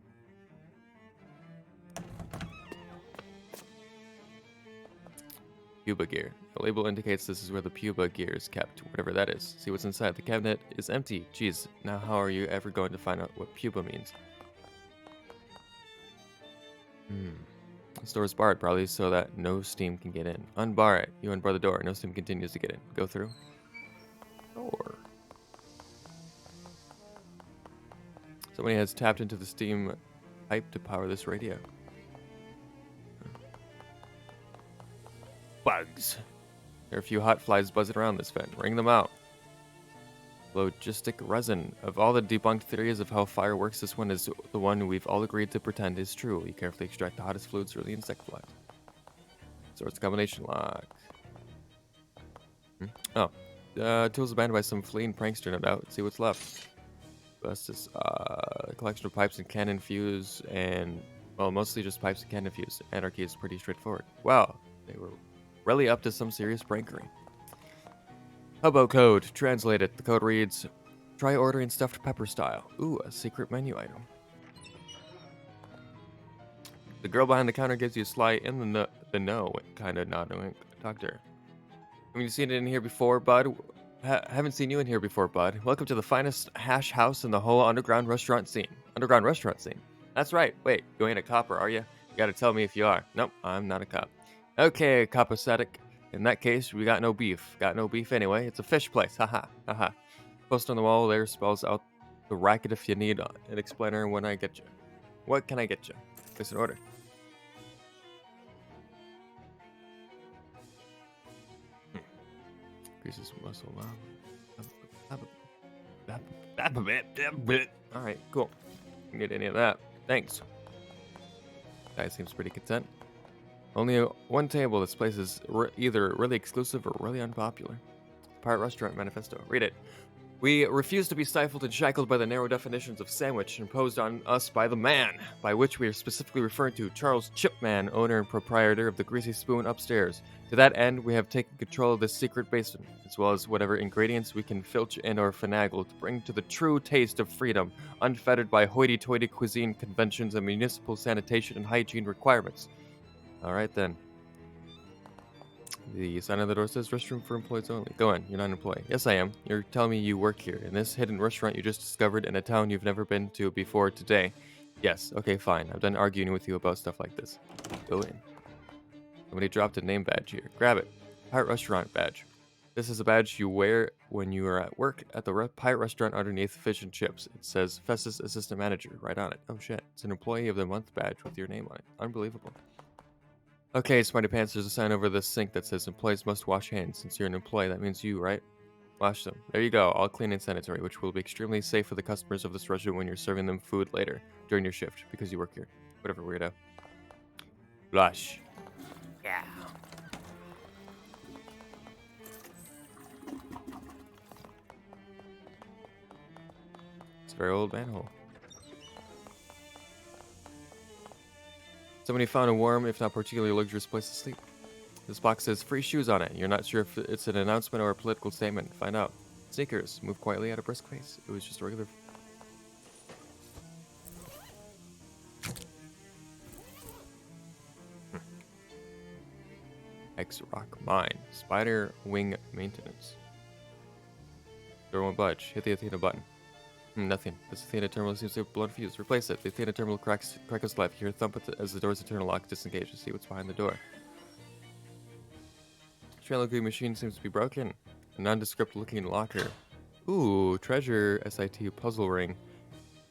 Puba gear. The label indicates this is where the puba gear is kept, whatever that is. See what's inside. The cabinet is empty. Jeez, now how are you ever going to find out what puba means? The store is barred, probably so that no steam can get in. Unbar it. You unbar the door. No steam continues to get in. Go through. Door. Somebody has tapped into the steam pipe to power this radio. Bugs. There are a few hot flies buzzing around this vent. Ring them out. Logistic resin. Of all the debunked theories of how fire works, this one is the one we've all agreed to pretend is true. You carefully extract the hottest fluids from the insect flies. Source combination lock. Tools abandoned by some fleeing prankster, no doubt. See what's left. This a collection of pipes and cannon fuse, and well, mostly just pipes and cannon fuse. Anarchy is pretty straightforward. Wow, they were really up to some serious prankery. Hobo code. Translate it. The code reads, try ordering stuffed pepper style. Ooh, a secret menu item. The girl behind the counter gives you a sly in the know kind of nod and wink. Talk to her. Have you seen it in here before, bud? Haven't seen you in here before, bud. Welcome to the finest hash house in the whole underground restaurant scene. Underground restaurant scene. That's right. Wait, you ain't a copper, are you? You gotta tell me if you are. Nope, I'm not a cop. Okay, copacetic. In that case, we got no beef. Got no beef anyway. It's a fish place. Haha, haha. Post on the wall there spells out the racket if you need an explainer when I get you. What can I get you? Place an order. Increases muscle. Alright, cool. Didn't get any of that. Thanks. Guy seems pretty content. Only one table. This place is either really exclusive or really unpopular. Pirate Restaurant Manifesto. Read it. We refuse to be stifled and shackled by the narrow definitions of sandwich imposed on us by the man, by which we are specifically referring to Charles Chipman, owner and proprietor of the Greasy Spoon upstairs. To that end, we have taken control of this secret basement, as well as whatever ingredients we can filch and or finagle to bring to the true taste of freedom, unfettered by hoity-toity cuisine conventions and municipal sanitation and hygiene requirements. All right then. The sign on the door says restroom for employees only. Go in, you're not an employee. Yes, I am. You're telling me you work here, in this hidden restaurant you just discovered in a town you've never been to before today. Yes, okay, fine. I'm done arguing with you about stuff like this. Go in. Somebody dropped a name badge here. Grab it. Pirate Restaurant badge. This is a badge you wear when you are at work at the Pirate Restaurant underneath Fish and Chips. It says Festus Assistant Manager right on it. Oh shit. It's an Employee of the Month badge with your name on it. Unbelievable. Okay, Smarty Pants, there's a sign over the sink that says employees must wash hands. Since you're an employee, that means you, right? Wash them. There you go, all clean and sanitary, which will be extremely safe for the customers of this restaurant when you're serving them food later, during your shift, because you work here. Whatever, weirdo. Flush. Yeah. It's a very old manhole. Somebody found a warm, if not particularly luxurious place to sleep. This box says free shoes on it. You're not sure if it's an announcement or a political statement. Find out. Sneakers. Move quietly at a brisk pace. It was just a regular... X-Rock Mine. Spider Wing Maintenance. Door won't budge. Hit the Athena button. Nothing. This Athena terminal seems to have blown fuse. Replace it. The Athena terminal cracks life. You hear a thump as the door's internal lock disengages. See what's behind the door. Trilogy machine seems to be broken. A nondescript looking locker. Ooh, treasure SIT puzzle ring.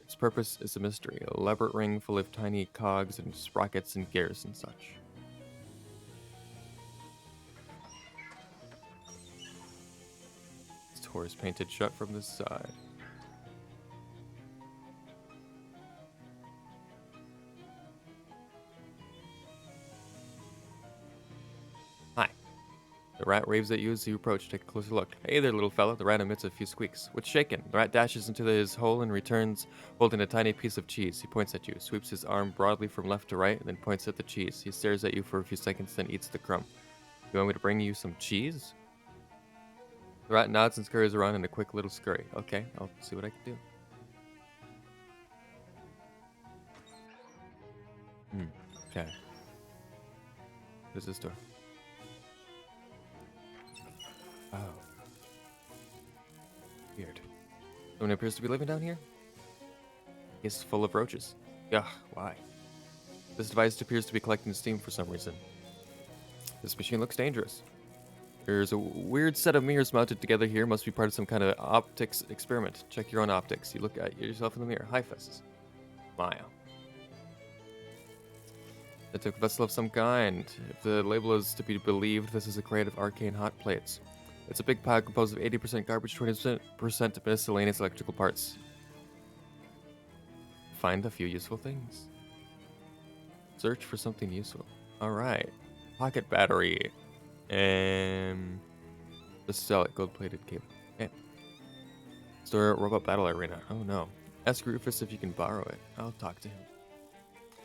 Its purpose is a mystery. An elaborate ring full of tiny cogs and sprockets and gears and such. This door is painted shut from this side. The rat waves at you as you approach. Take a closer look. Hey there, little fella. The rat emits a few squeaks. What's shaking? The rat dashes into his hole and returns holding a tiny piece of cheese. He points at you, sweeps his arm broadly from left to right, and then points at the cheese. He stares at you for a few seconds, then eats the crumb. You want me to bring you some cheese? The rat nods and scurries around in a quick little scurry. Okay, I'll see what I can do. Okay. What is this door? Oh. Weird. Someone appears to be living down here? It's full of roaches. Ugh, why? This device appears to be collecting steam for some reason. This machine looks dangerous. There's a weird set of mirrors mounted together here. Must be part of some kind of optics experiment. Check your own optics. You look at yourself in the mirror. Hi, Festus. Smile. It took a vessel of some kind. If the label is to be believed, this is a crate of arcane hot plates. It's a big pile composed of 80% garbage, 20% miscellaneous electrical parts. Find a few useful things. Search for something useful. Alright. Pocket battery. Just sell it. Gold-plated cable. Okay. Store robot battle arena. Oh no. Ask Rufus if you can borrow it. I'll talk to him.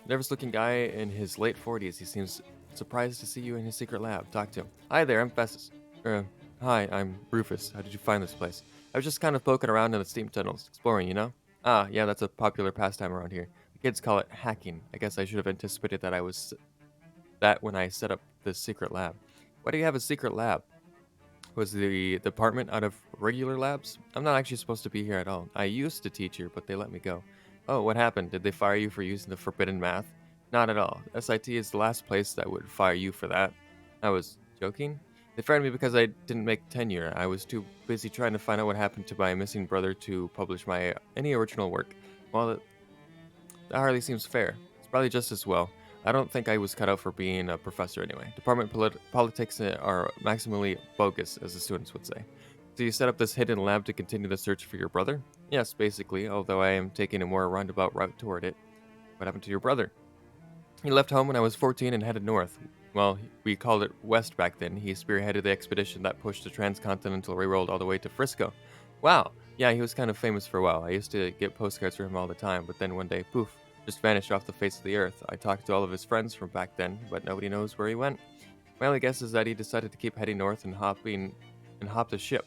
Nervous-looking guy in his late 40s. He seems surprised to see you in his secret lab. Talk to him. Hi there, I'm Festus. Hi, I'm Rufus. How did you find this place? I was just kind of poking around in the steam tunnels, exploring, you know? Ah, yeah, that's a popular pastime around here. Kids call it hacking. I guess I should have anticipated that I was that when I set up this secret lab. Why do you have a secret lab? Was the department out of regular labs? I'm not actually supposed to be here at all. I used to teach here, but they let me go. Oh, what happened? Did they fire you for using the forbidden math? Not at all. SIT is the last place that would fire you for that. I was joking. They fired me because I didn't make tenure. I was too busy trying to find out what happened to my missing brother to publish my any original work. Well, that hardly seems fair. It's probably just as well. I don't think I was cut out for being a professor anyway. Department politics are maximally bogus, as the students would say. So you set up this hidden lab to continue the search for your brother? Yes, basically, although I am taking a more roundabout route toward it. What happened to your brother? He left home when I was 14 and headed north. Well, we called it west back then. He spearheaded the expedition that pushed the transcontinental railroad all the way to Frisco. Wow, yeah, he was kind of famous for a while. I used to get postcards from him all the time, but then one day, poof, just vanished off the face of the earth. I talked to all of his friends from back then, but nobody knows where he went. My only guess is that he decided to keep heading north and hopped a ship.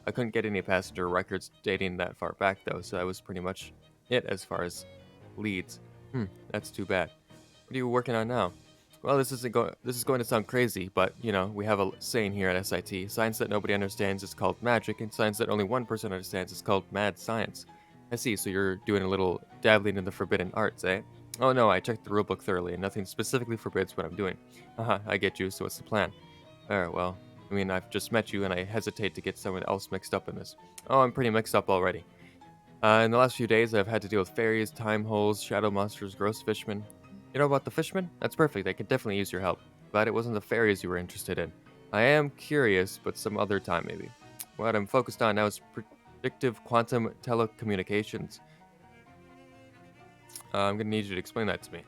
I couldn't get any passenger records dating that far back though, so that was pretty much it as far as leads. That's too bad. What are you working on now? Well, this is going to sound crazy, but you know, we have a saying here at SIT, science that nobody understands is called magic, and science that only one person understands is called mad science. I see, so you're doing a little dabbling in the forbidden arts, eh? Oh no, I checked the rulebook thoroughly, and nothing specifically forbids what I'm doing. Haha, I get you, so what's the plan? Alright, well, I mean, I've just met you, and I hesitate to get someone else mixed up in this. Oh, I'm pretty mixed up already. In the last few days, I've had to deal with fairies, time holes, shadow monsters, gross fishmen. You know about the fishmen? That's perfect. I could definitely use your help. Glad it wasn't the fairies you were interested in. I am curious, but some other time maybe. What I'm focused on now is predictive quantum telecommunications. I'm gonna need you to explain that to me.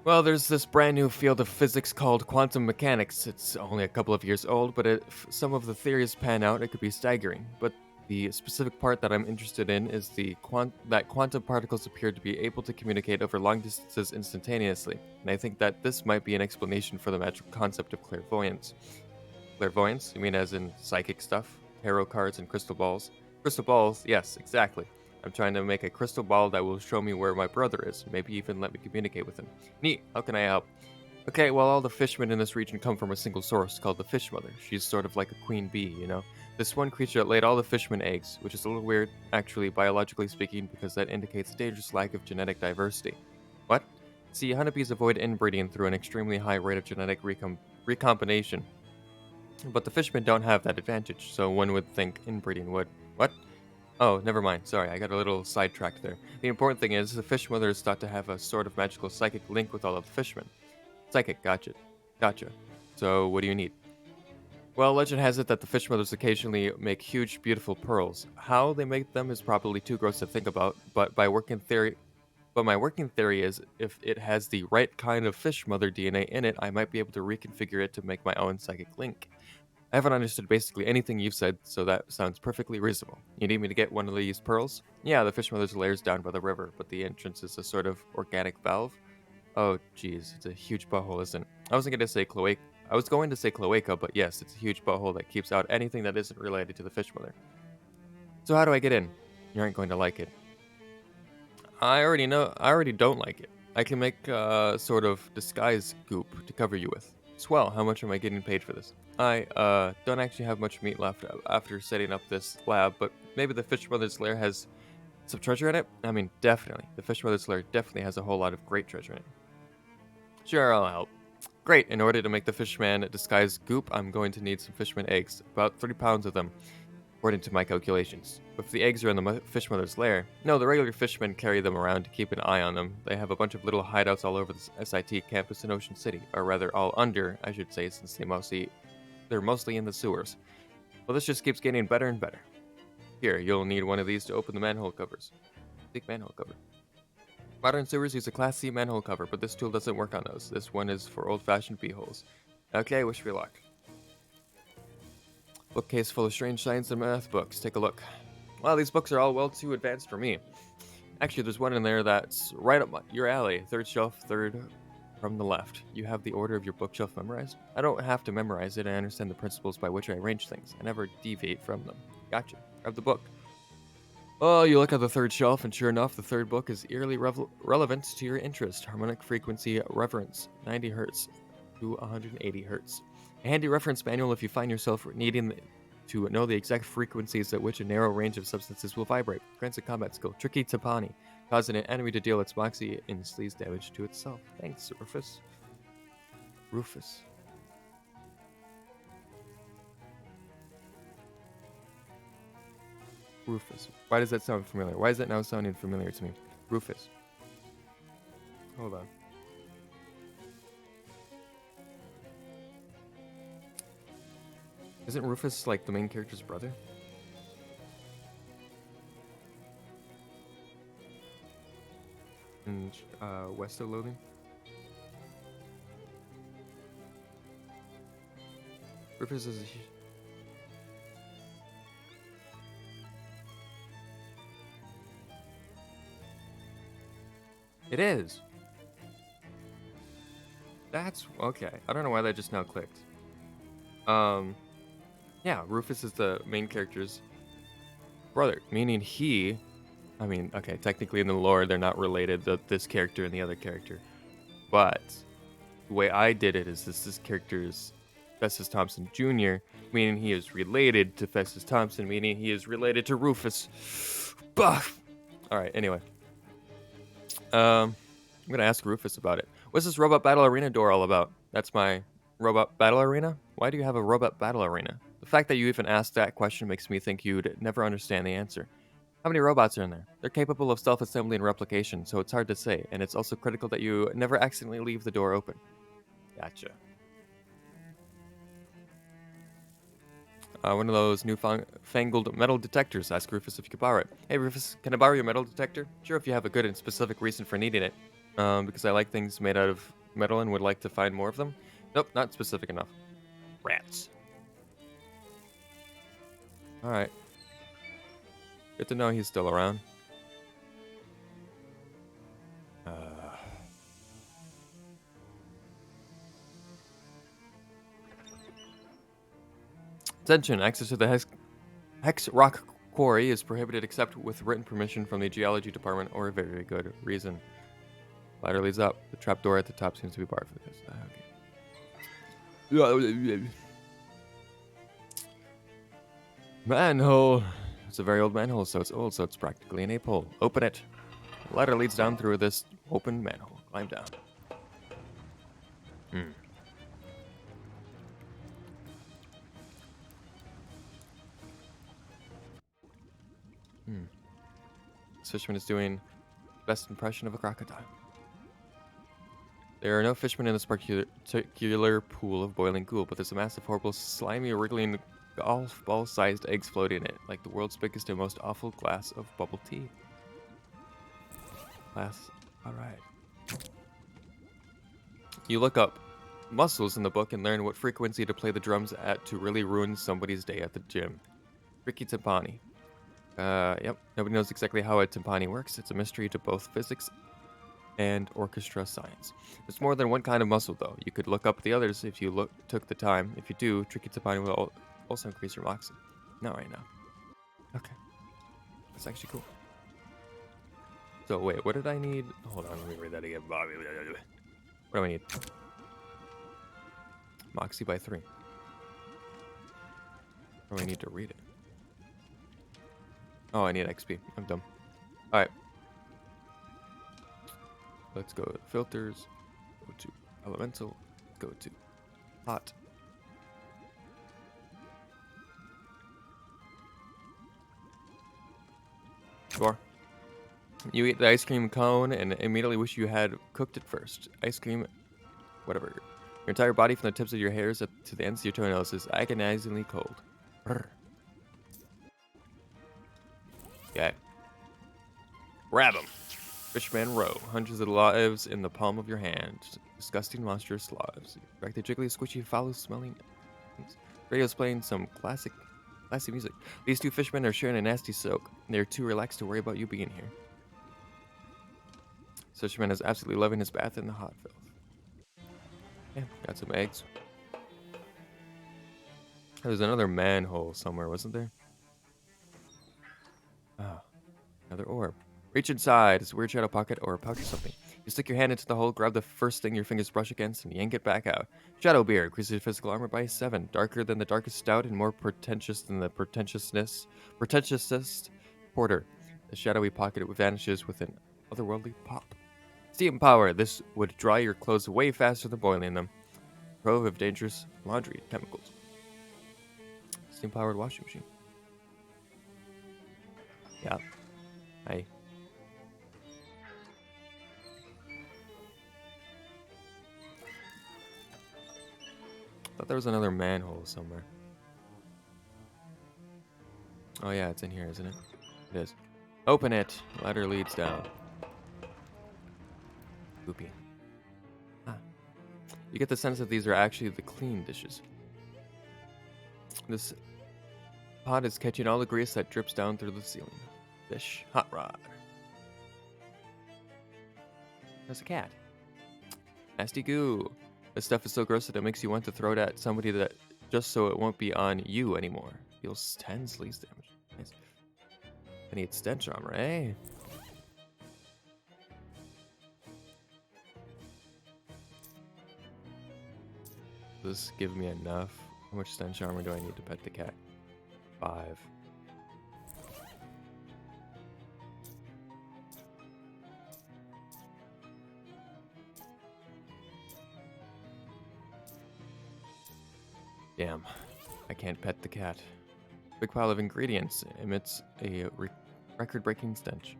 Well, there's this brand new field of physics called quantum mechanics. It's only a couple of years old, but if some of the theories pan out, it could be staggering. But the specific part that I'm interested in is that quantum particles appear to be able to communicate over long distances instantaneously, and I think that this might be an explanation for the magical concept of clairvoyance. Clairvoyance? You mean as in psychic stuff? Tarot cards and crystal balls? Crystal balls? Yes, exactly. I'm trying to make a crystal ball that will show me where my brother is, maybe even let me communicate with him. Neat, how can I help? Okay, well, all the fishmen in this region come from a single source called the Fish Mother. She's sort of like a queen bee, you know? This one creature that laid all the fishmen eggs, which is a little weird, actually, biologically speaking, because that indicates a dangerous lack of genetic diversity. What? See, honeybees avoid inbreeding through an extremely high rate of genetic recombination. But the fishmen don't have that advantage, so one would think inbreeding would. What? Oh, never mind. Sorry, I got a little sidetracked there. The important thing is, the Fish Mother is thought to have a sort of magical psychic link with all of the fishmen. Psychic, gotcha. Gotcha. So, what do you need? Well, legend has it that the fish mothers occasionally make huge, beautiful pearls. How they make them is probably too gross to think about, but my working theory is if it has the right kind of fish mother DNA in it, I might be able to reconfigure it to make my own psychic link. I haven't understood basically anything you've said, so that sounds perfectly reasonable. You need me to get one of these pearls? Yeah, the fish mother's lair is down by the river, but the entrance is a sort of organic valve. Oh, geez, it's a huge butthole, isn't it? I was going to say cloaca, but yes, it's a huge butthole that keeps out anything that isn't related to the fish mother. So how do I get in? You aren't going to like it. I already know. I already don't like it. I can make a sort of disguise goop to cover you with. Swell. How much am I getting paid for this? I don't actually have much meat left after setting up this lab, but maybe the fish mother's lair has some treasure in it. I mean, definitely. The fish mother's lair definitely has a whole lot of great treasure in it. Sure, I'll help. Great. In order to make the fishman disguise goop, I'm going to need some fishman eggs, about 30 pounds of them, according to my calculations. If the eggs are in the fish mother's lair, no, the regular fishmen carry them around to keep an eye on them. They have a bunch of little hideouts all over the SIT campus in Ocean City, or rather, all under, I should say, since they're mostly in the sewers. Well, this just keeps getting better and better. Here, you'll need one of these to open the manhole covers. Big manhole cover. Modern sewers use a Class C manhole cover, but this tool doesn't work on those. This one is for old-fashioned pee-holes. Okay, wish me luck. Bookcase full of strange science and math books. Take a look. Wow, these books are all well too advanced for me. Actually, there's one in there that's right up your alley. Third shelf, third from the left. You have the order of your bookshelf memorized? I don't have to memorize it. I understand the principles by which I arrange things. I never deviate from them. Gotcha. Grab the book. Oh, you look at the third shelf, and sure enough, the third book is eerily relevant to your interest. Harmonic frequency reference, 90 hertz to 180 hertz. A handy reference manual if you find yourself needing to know the exact frequencies at which a narrow range of substances will vibrate. Grants a combat skill, Tricky Tapani, causing an enemy to deal its moxie in sleaze damage to itself. Thanks, Rufus. Rufus. Rufus. Why does that sound familiar? Why is that now sounding familiar to me? Rufus. Hold on. Isn't Rufus like the main character's brother? In West of Loathing? Rufus is. It is. That's okay. I don't know why that just now clicked. Yeah, Rufus is the main character's brother, meaning he. I mean, okay, technically in the lore they're not related. This character and the other character, but the way I did it is this character is Festus Thompson Jr., meaning he is related to Festus Thompson, meaning he is related to Rufus. Bah! All right. Anyway, I'm gonna ask Rufus about it. What's this Robot Battle Arena door all about? That's my Robot Battle Arena? Why do you have a Robot Battle Arena? The fact that you even asked that question makes me think you'd never understand the answer. How many robots are in there? They're capable of self-assembly and replication, so it's hard to say, and it's also critical that you never accidentally leave the door open. Gotcha. One of those newfangled metal detectors. Ask Rufus if you could borrow it. Hey Rufus, can I borrow your metal detector? Sure, if you have a good and specific reason for needing it. Because I like things made out of metal and would like to find more of them. Nope, not specific enough. Rats. Alright. Good to know he's still around. Attention, access to the Hex Rock Quarry is prohibited except with written permission from the Geology Department or a very good reason. Ladder leads up. The trapdoor at the top seems to be barred for this. Okay. Manhole. It's a very old manhole, so it's old, so it's practically an ape hole. Open it. The ladder leads down through this open manhole. Climb down. This fisherman is doing best impression of a crocodile. There are no fishermen in this particular pool of boiling ghoul, but there's a massive, horrible, slimy, wriggling, golf ball-sized eggs floating in it, like the world's biggest and most awful glass of bubble tea. Alright. You look up muscles in the book and learn what frequency to play the drums at to really ruin somebody's day at the gym. Ricky Timpani. Yep. Nobody knows exactly how a timpani works. It's a mystery to both physics and orchestra science. There's more than one kind of muscle, though. You could look up the others if you took the time. If you do, Tricky Timpani will also increase your moxie. Not right now. Okay. That's actually cool. So, wait, what did I need? Hold on, let me read that again. What do I need? Moxie by 3. Or do I need to read it? Oh, I need XP. I'm dumb. Alright. Let's go to filters. Go to elemental. Go to hot. Sure. You eat the ice cream cone and immediately wish you had cooked it first. Ice cream, whatever. Your entire body from the tips of your hairs up to the ends of your toenails is agonizingly cold. Brr. Okay. Grab him. Fishman Row. Hundreds of lives in the palm of your hand. Disgusting, monstrous lives. Back the jiggly, squishy, foul-smelling. Radio's playing some classy music. These two fishermen are sharing a nasty soak. They're too relaxed to worry about you being here. Fisherman is absolutely loving his bath in the hot filth. Yeah, got some eggs. There was another manhole somewhere, wasn't there? Oh. Reach inside. It's a weird shadow pocket or a pouch or something. You stick your hand into the hole, grab the first thing your fingers brush against, and yank it back out. Shadow Beer increases your physical armor by 7. Darker than the darkest stout and more pretentious than the pretentiousest porter. The shadowy pocket vanishes with an otherworldly pop. Steam power. This would dry your clothes way faster than boiling them. Trove of dangerous laundry chemicals. Steam powered washing machine. Yeah. Hi. Thought there was another manhole somewhere. Oh yeah, it's in here, isn't it? It is. Open it. Ladder leads down. Goopy. Ah. You get the sense that these are actually the clean dishes. This pot is catching all the grease that drips down through the ceiling. Fish. Hot rod. There's a cat. Nasty goo. This stuff is so gross that it makes you want to throw it at somebody that just so it won't be on you anymore. Deals 10 sleaze damage. Nice. I need stench armor, eh? Does this give me enough? How much stench armor do I need to pet the cat? 5. Damn. I can't pet the cat. Big pile of ingredients emits a record-breaking stench.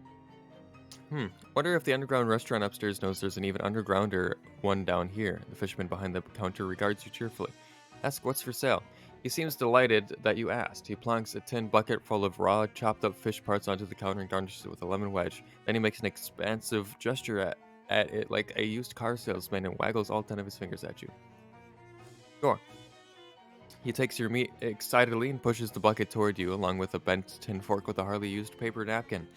Wonder if the underground restaurant upstairs knows there's an even undergrounder one down here. The fisherman behind the counter regards you cheerfully. Ask what's for sale. He seems delighted that you asked. He plonks a tin bucket full of raw, chopped-up fish parts onto the counter and garnishes it with a lemon wedge. Then he makes an expansive gesture at it like a used car salesman and waggles all 10 of his fingers at you. Sure. He takes your meat excitedly and pushes the bucket toward you, along with a bent tin fork with a hardly used paper napkin.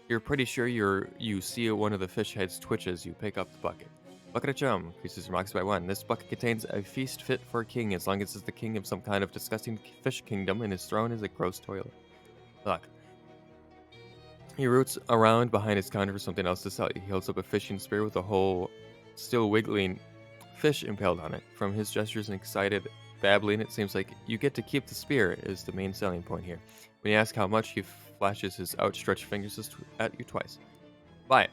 You're pretty sure you see one of the fish heads twitch as you pick up the bucket. Bucket of chum increases your marks by 1. This bucket contains a feast fit for a king, as long as it's the king of some kind of disgusting fish kingdom, and his throne is a gross toilet. Look. He roots around behind his counter for something else to sell you. He holds up a fishing spear with a whole, still wiggling fish impaled on it. From his gestures and excited babbling, it seems like you get to keep the spear is the main selling point here. When you ask how much, he flashes his outstretched fingers at you twice. Buy it.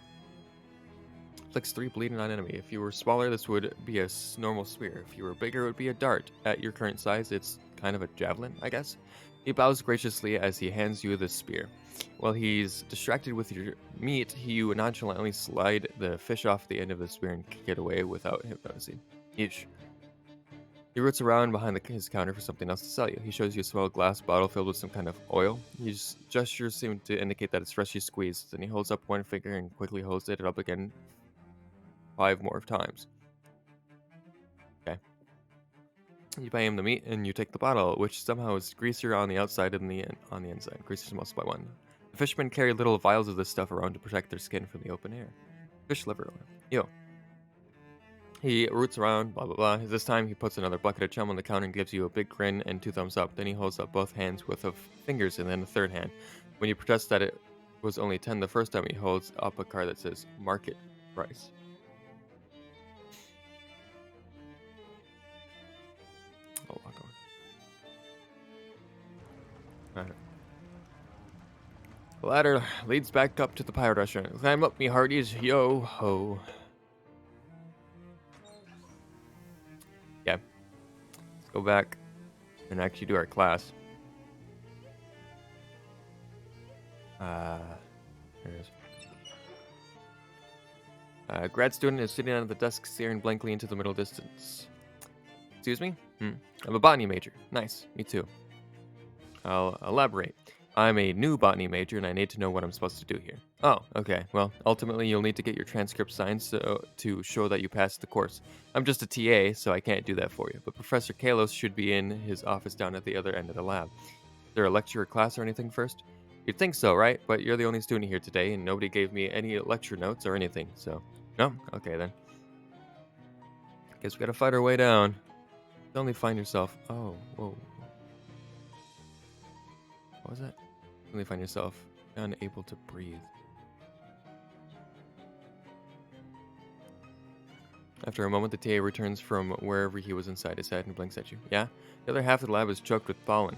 Flicks 3 bleeding on enemy. If you were smaller, this would be a normal spear. If you were bigger, it would be a dart. At your current size, it's kind of a javelin, I guess. He bows graciously as he hands you the spear. While he's distracted with your meat, you nonchalantly slide the fish off the end of the spear and kick it away without him noticing. Yeesh. He roots around behind his counter for something else to sell you. He shows you a small glass bottle filled with some kind of oil. His gestures seem to indicate that it's freshly squeezed. Then he holds up one finger and quickly holds it up again 5 more times. Okay. You pay him the meat and you take the bottle, which somehow is greasier on the outside than on the inside. Greases most by 1. The fishermen carry little vials of this stuff around to protect their skin from the open air. Fish liver oil. Yo. He roots around, blah, blah, blah. This time, he puts another bucket of chum on the counter and gives you a big grin and 2 thumbs up. Then he holds up both hands with the fingers and then a third hand. When you protest that it was only 10 the first time, he holds up a card that says market price. Oh, lock on. Alright. The ladder leads back up to the pirate restaurant. Climb up, me hearties. Yo ho. Yeah. Let's go back and actually do our class. There it is. Grad student is sitting at the desk staring blankly into the middle distance. Excuse me? I'm a botany major. Nice. Me too. I'll elaborate. I'm a new botany major and I need to know what I'm supposed to do here. Oh, okay. Well, ultimately you'll need to get your transcript signed to show that you passed the course. I'm just a TA, so I can't do that for you. But Professor Kalos should be in his office down at the other end of the lab. Is there a lecture or class or anything first? You'd think so, right? But you're the only student here today and nobody gave me any lecture notes or anything, so... No? Okay, then. Guess we gotta fight our way down. Only find yourself... Oh, whoa. What was that? Only find yourself unable to breathe. After a moment, the TA returns from wherever he was inside his head and blinks at you. Yeah? The other half of the lab is choked with pollen.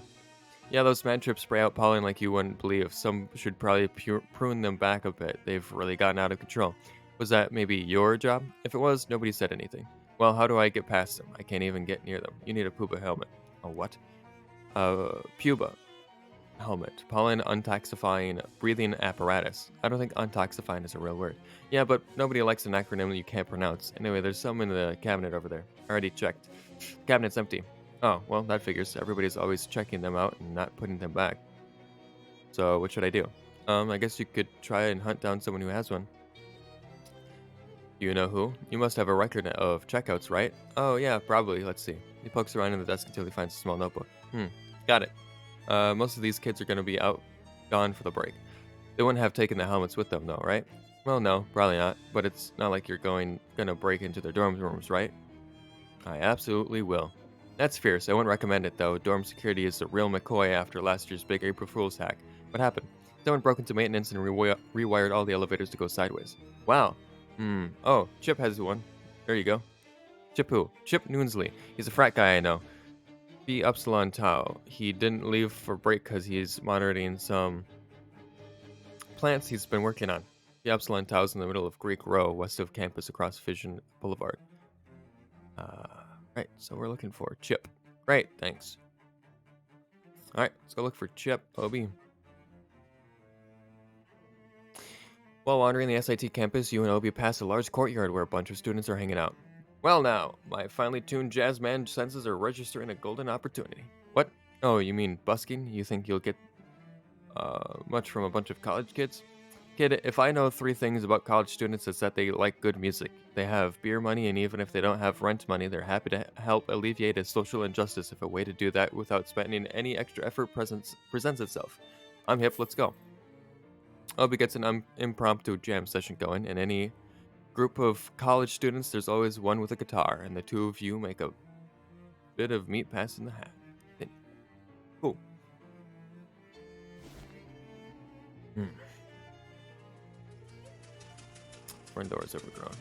Yeah, those mad trips spray out pollen like you wouldn't believe. Some should probably prune them back a bit. They've really gotten out of control. Was that maybe your job? If it was, nobody said anything. Well, how do I get past them? I can't even get near them. You need a Puba helmet. A what? Puba helmet. Pollen untoxifying breathing apparatus. I don't think untoxifying is a real word. Yeah, but nobody likes an acronym that you can't pronounce. Anyway, there's some in the cabinet over there. I already checked. Cabinet's empty. Oh, well, that figures. Everybody's always checking them out and not putting them back. So, what should I do? I guess you could try and hunt down someone who has one. You know who? You must have a record of checkouts, right? Oh, yeah, probably. Let's see. He pokes around in the desk until he finds a small notebook. Got it. Most of these kids are going to be gone for the break. They wouldn't have taken the helmets with them, though, right? Well, no, probably not. But it's not like you're gonna break into their dorm rooms, right? I absolutely will. That's fierce. I wouldn't recommend it, though. Dorm security is the real McCoy after last year's big April Fool's hack. What happened? Someone broke into maintenance and rewired all the elevators to go sideways. Wow. Oh, Chip has one. There you go. Chip who? Chip Noonsley. He's a frat guy I know. B Upsilon Tau. He didn't leave for break because he's monitoring some plants he's been working on. The Upsilon Tau's in the middle of Greek Row, west of campus across Vision Boulevard. Right, so we're looking for Chip. Great, thanks. Alright, let's go look for Chip, Obi. While wandering the SIT campus, you and Obi pass a large courtyard where a bunch of students are hanging out. Well now, my finely tuned jazz man senses are registering a golden opportunity. What? Oh, you mean busking? You think you'll get much from a bunch of college kids? Kid, if I know 3 things about college students, it's that they like good music. They have beer money, and even if they don't have rent money, they're happy to help alleviate a social injustice if a way to do that without spending any extra effort presents itself. I'm hip, let's go. Obi gets an impromptu jam session going. In any group of college students, there's always one with a guitar, and the two of you make a bit of meat passing the hat. Cool. Front door is overgrown.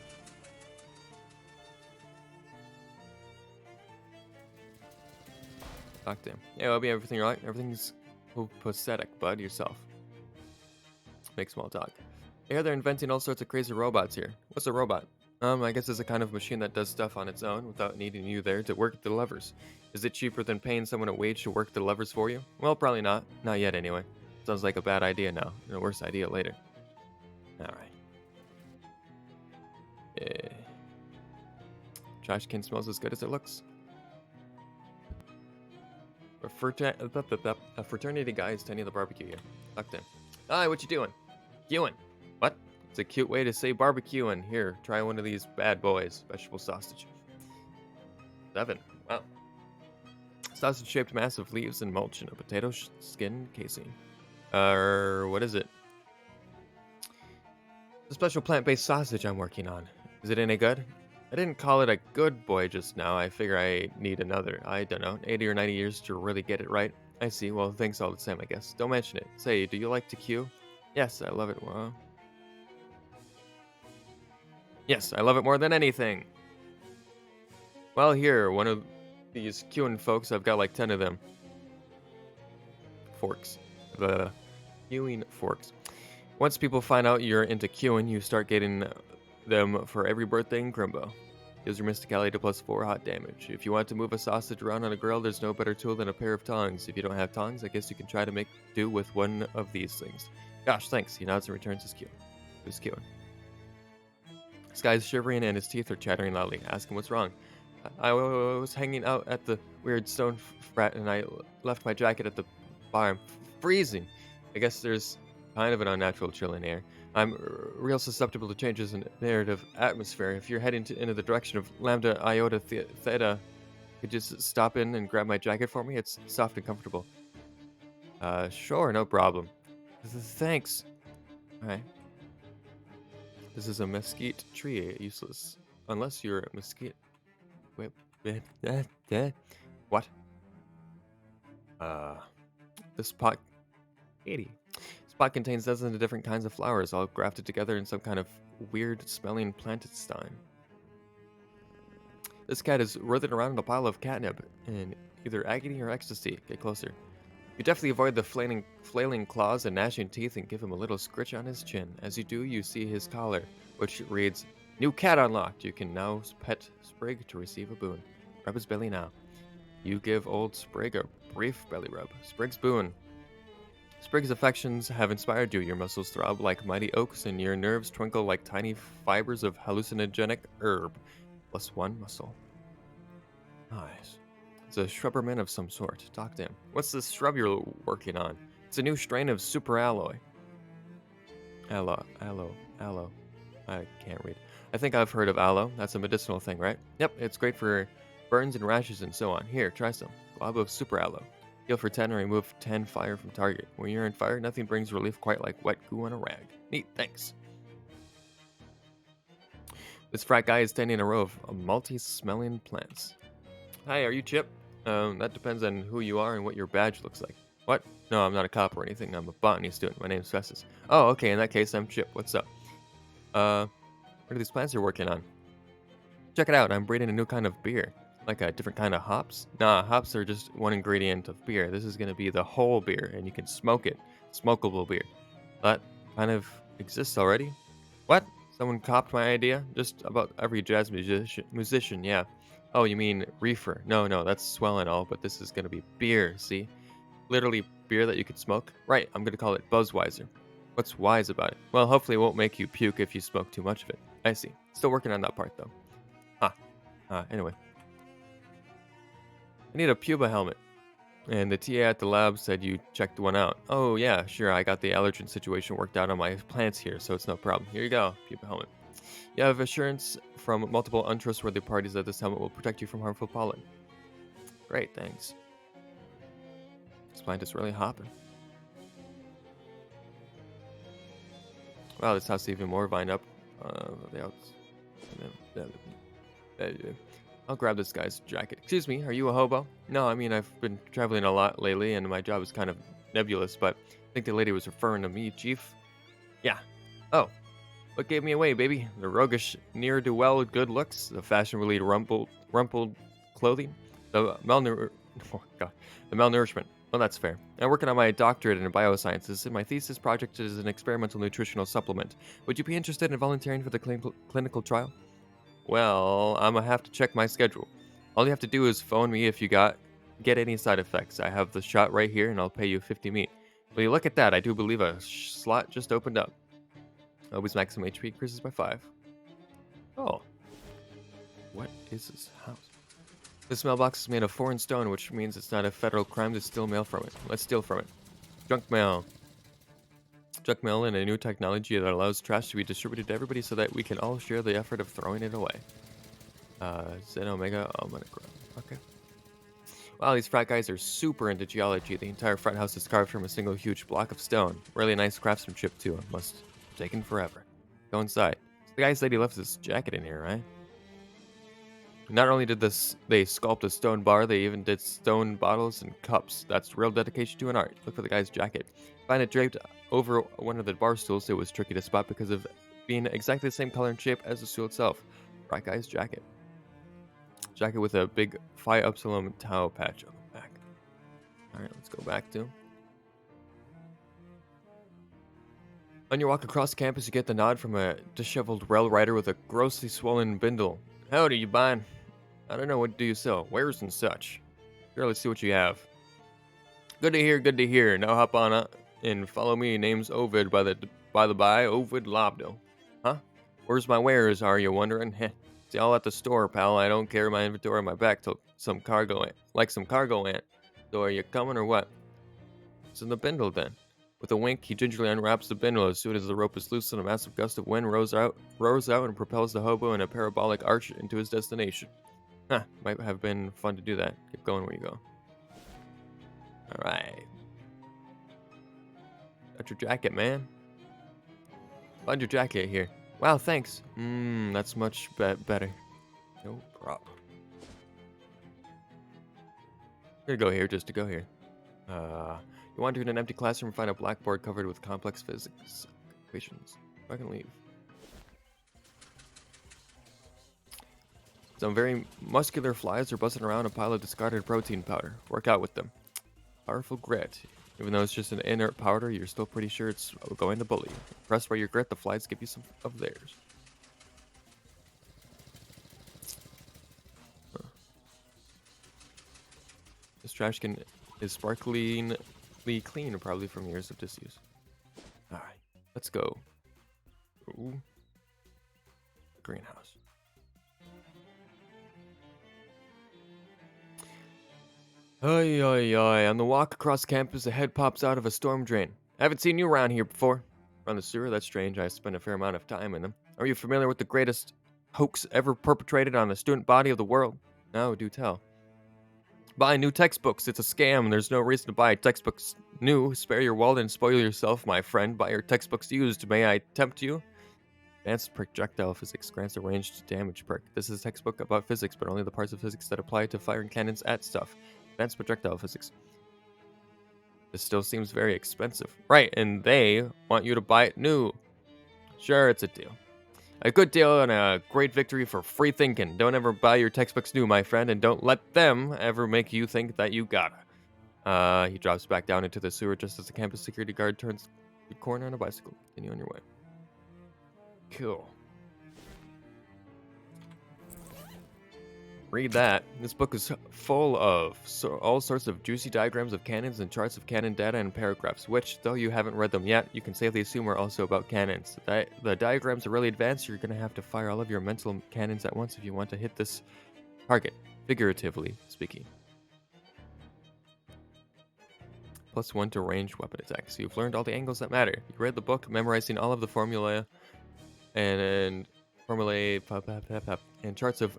Talk to him. Yeah, Obi, everything right? Everything's pathetic, bud. Yourself. Make small talk. I hear they're inventing all sorts of crazy robots here. What's a robot? I guess it's a kind of machine that does stuff on its own without needing you there to work the levers. Is it cheaper than paying someone a wage to work the levers for you? Well, probably not. Not yet, anyway. Sounds like a bad idea now, and a worse idea later. Alright. Trash can smells as good as it looks. A fraternity guy is tending the barbecue here. Talk to him. Hi, what you doing? Queuing. What? It's a cute way to say barbecuing. Here, try one of these bad boys. Vegetable sausage. 7. Wow. Sausage-shaped mass of leaves and mulch in a potato skin casing. What is it? It's a special plant-based sausage I'm working on. Is it any good? I didn't call it a good boy just now. I figure I need another, I don't know, 80 or 90 years to really get it right. I see. Well, thanks all the same, I guess. Don't mention it. Say, do you like to queue? Yes, I love it. Well, yes, I love it more than anything. Well, here, one of these queuing folks, I've got like 10 of them. Forks. The queuing forks. Once people find out you're into queuing, you start getting them for every birthday in Grimbo. Gives your Mysticality to +4 hot damage. If you want to move a sausage around on a grill, there's no better tool than a pair of tongs. If you don't have tongs, I guess you can try to make do with one of these things. Gosh, thanks. He nods and returns his queue. Who's queuing? This guy's shivering and his teeth are chattering loudly. Ask him what's wrong. I was hanging out at the weird stone frat and I left my jacket at the bar. I'm freezing. I guess there's kind of an unnatural chill in air. I'm real susceptible to changes in narrative atmosphere. If you're heading into the direction of Lambda Iota Theta, could you just stop in and grab my jacket for me? It's soft and comfortable. Sure, no problem. Thanks. Alright. This is a mesquite tree. Useless. Unless you're a mesquite. Wait. What? This pot. 80. This pot contains dozens of different kinds of flowers, all grafted together in some kind of weird smelling plantain. This cat is writhing around in a pile of catnip in either agony or ecstasy. Get closer. You deftly avoid the flailing claws and gnashing teeth and give him a little scritch on his chin. As you do, you see his collar, which reads, "New cat unlocked. You can now pet Sprig to receive a boon. Rub his belly now." You give old Sprig a brief belly rub. Sprig's boon. Sprig's affections have inspired you. Your muscles throb like mighty oaks, and your nerves twinkle like tiny fibers of hallucinogenic herb. +1 muscle. Nice. It's a shrubberman of some sort. Talk to him. What's this shrub you're working on? It's a new strain of super alloy. Aloe. I can't read. I think I've heard of aloe. That's a medicinal thing, right? Yep, it's great for burns and rashes and so on. Here, try some. Glob of super aloe. Heal for 10 and remove 10 fire from target. When you're in fire, nothing brings relief quite like wet goo on a rag. Neat, thanks. This frat guy is standing in a row of multi-smelling plants. Hi, are you Chip? That depends on who you are and what your badge looks like. What? No, I'm not a cop or anything. I'm a botany student. My name's Festus. Oh, okay, in that case, I'm Chip. What's up? What are these plants you're working on? Check it out. I'm breeding a new kind of beer. Like a different kind of hops? Nah, hops are just one ingredient of beer. This is going to be the whole beer, and you can smoke it. Smokable beer. That kind of exists already? What? Someone copped my idea? Just about every jazz musician, yeah. Oh, you mean reefer? No, that's swell and all, but this is going to be beer, see? Literally beer that you can smoke? Right, I'm going to call it Buzzweiser. What's wise about it? Well, hopefully it won't make you puke if you smoke too much of it. I see. Still working on that part, though. Anyway. I need a Puba helmet. And the TA at the lab said you checked one out. Oh, yeah, sure, I got the allergen situation worked out on my plants here, so it's no problem. Here you go, Puba helmet. You have assurance from multiple untrustworthy parties that this helmet will protect you from harmful pollen. Great, thanks. This plant is really hopping. Wow, this house is even more vined up. I'll grab this guy's jacket. Excuse me, are you a hobo? No, I mean, I've been traveling a lot lately, and my job is kind of nebulous, but I think the lady was referring to me, Chief. Yeah. Oh. What gave me away, baby? The roguish ne'er-do-well good looks, the fashionably rumpled clothing, the malnourishment. Well, that's fair. I'm working on my doctorate in biosciences, and my thesis project is an experimental nutritional supplement. Would you be interested in volunteering for the clinical trial? Well, I'm gonna have to check my schedule. All you have to do is phone me if you get any side effects. I have the shot right here, and I'll pay you 50 meat. Will you look at that? I do believe a slot just opened up. Always maximum HP increases by 5. Oh. What is this house? This mailbox is made of foreign stone, which means it's not a federal crime to steal mail from it. Let's steal from it. Junk mail. Junk mail in a new technology that allows trash to be distributed to everybody so that we can all share the effort of throwing it away. Zen Omega Omicron. Okay. Wow, these frat guys are super into geology. The entire front house is carved from a single huge block of stone. Really nice craftsmanship, too. It must have taken forever. Go inside. So the guy said he left his jacket in here, right? Not only did they sculpt a stone bar, they even did stone bottles and cups. That's real dedication to an art. Look for the guy's jacket. Find it draped over one of the bar stools. It was tricky to spot because of being exactly the same color and shape as the stool itself. Right guy's jacket. Jacket with a big Phi Upsilon Tau patch on the back. Alright, let's go back to. On your walk across campus, you get the nod from a disheveled rail rider with a grossly swollen bindle. Howdy, you buying? I don't know, what do you sell? Wares and such. Sure, let's see what you have. Good to hear. Now hop on up and follow me. Name's Ovid by the by, Ovid Lobdo. Huh? Where's my wares, are you wondering? Heh. See, all at the store, pal. I don't carry my inventory on my back till some cargo ant. So are you coming or what? It's in the bindle then. With a wink, he gingerly unwraps the bindle. As soon as the rope is loosened, a massive gust of wind roars out and propels the hobo in a parabolic arch into his destination. Huh, might have been fun to do that. Keep going where you go. Alright. Got your jacket, man. Find your jacket here. Wow, thanks. That's much better. No problem. I'm gonna go here just to go here. You wander in an empty classroom and find a blackboard covered with complex physics equations. I can leave. Some very muscular flies are buzzing around a pile of discarded protein powder. Work out with them. Powerful grit. Even though it's just an inert powder, you're still pretty sure it's going to bully you. Impressed by your grit, the flies give you some of theirs. This trash can is sparklingly clean, probably from years of disuse. Alright, let's go. Ooh. Greenhouse. Oi, oi, oi. On the walk across campus, a head pops out of a storm drain. I haven't seen you around here before. Around the sewer? That's strange. I spent a fair amount of time in them. Are you familiar with the greatest hoax ever perpetrated on the student body of the world? No, do tell. Buy new textbooks. It's a scam. There's no reason to buy textbooks new. Spare your wallet and spoil yourself, my friend. Buy your textbooks used. May I tempt you? Advanced Projectile Physics grants a ranged damage perk. This is a textbook about physics, but only the parts of physics that apply to firing cannons at stuff. Advanced Projectile Physics. This still seems very expensive. Right, and they want you to buy it new. Sure, it's a deal. A good deal and a great victory for free thinking. Don't ever buy your textbooks new, my friend, and don't let them ever make you think that you gotta. He drops back down into the sewer just as the campus security guard turns the corner on a bicycle. Continue on your way. Cool. Read that. This book is full of all sorts of juicy diagrams of cannons and charts of cannon data and paragraphs, which, though you haven't read them yet, you can safely assume are also about cannons. The diagrams are really advanced. You're going to have to fire all of your mental cannons at once if you want to hit this target, figuratively speaking. +1 to ranged weapon attacks. You've learned all the angles that matter. You read the book, memorizing all of the formulae and charts of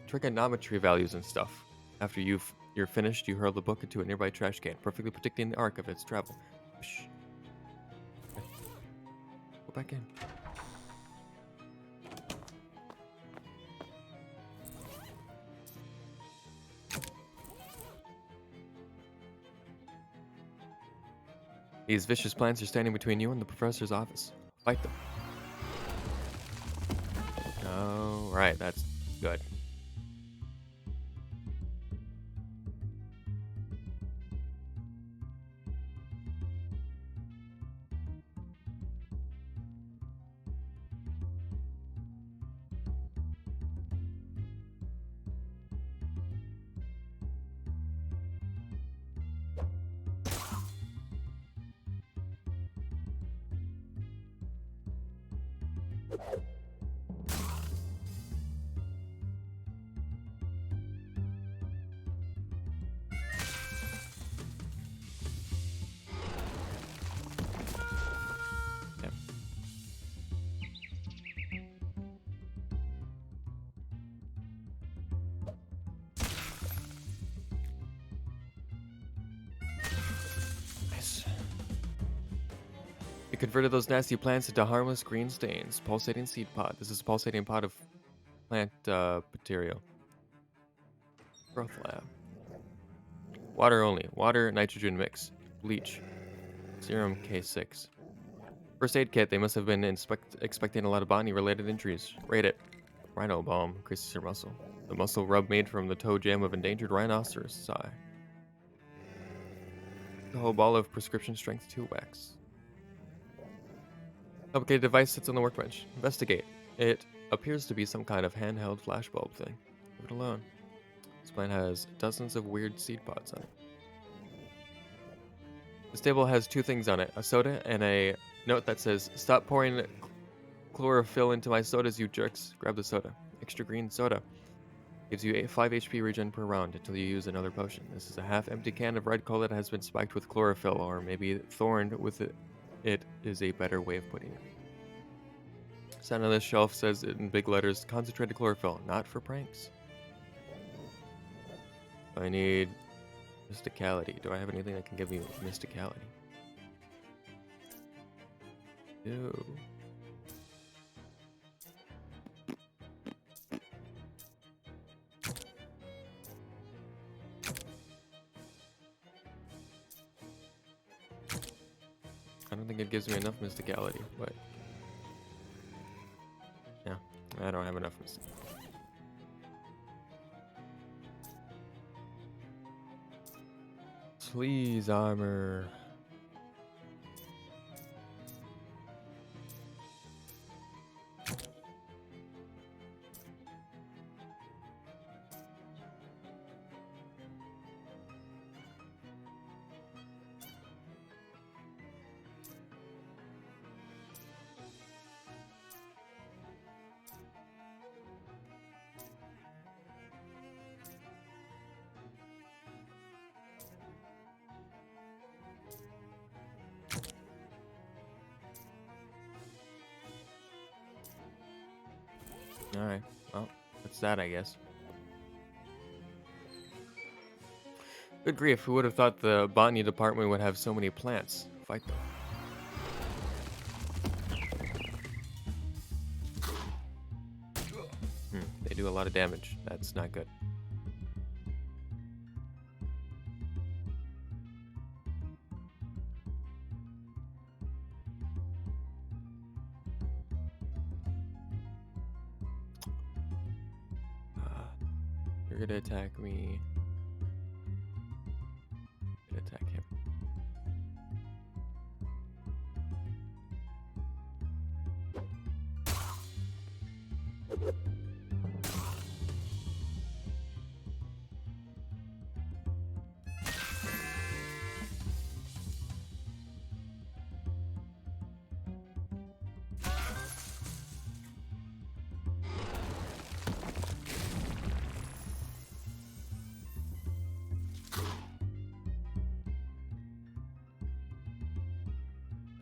trigonometry values and stuff. After you're finished, you hurl the book into a nearby trash can, perfectly predicting the arc of its travel. Shh. Go back in. These vicious plants are standing between you and the professor's office. Fight them. Oh, right, that's good. You converted those nasty plants into harmless green stains. Pulsating seed pod. This is a pulsating pod of plant material. Growth lab. Water only. Water, nitrogen mix. Bleach. Serum K6. First aid kit. They must have been expecting a lot of body-related injuries. Rate it. Rhino balm. Increases your muscle. The muscle rub made from the toe jam of endangered rhinoceros. Sigh. The whole ball of prescription strength 2 wax. Complicated device sits on the workbench. Investigate. It appears to be some kind of handheld flashbulb thing. Leave it alone. This plant has dozens of weird seed pods on it. This table has 2 things on it. A soda and a note that says, "Stop pouring chlorophyll into my sodas, you jerks. Grab the soda." Extra green soda. Gives you 5 HP regen per round until you use another potion. This is a half-empty can of red cola that has been spiked with chlorophyll, or maybe thorned with it. It is a better way of putting it. Sign on this shelf says it in big letters, concentrated chlorophyll, not for pranks. I need mysticality. Do I have anything that can give me mysticality? Ew. I don't think it gives me enough mysticality, but yeah, I don't have enough mysticality. Please, armor. Alright, well, that's that, I guess. Good grief, who would have thought the botany department would have so many plants? Fight them. They do a lot of damage. That's not good. You're gonna attack me. I'm gonna attack him.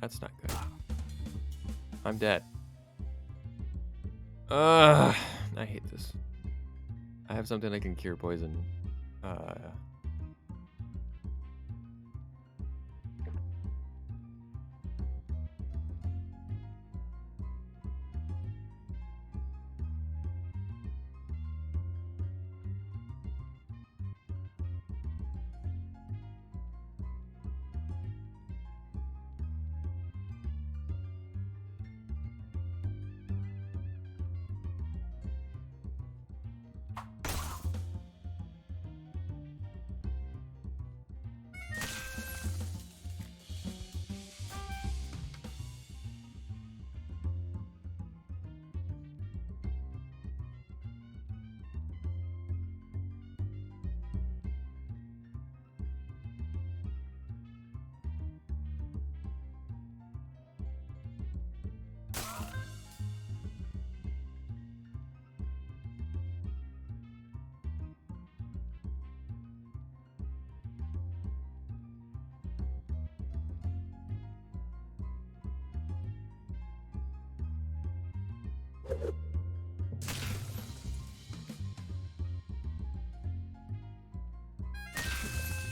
That's not good. I'm dead. I hate this. I have something that can cure poison.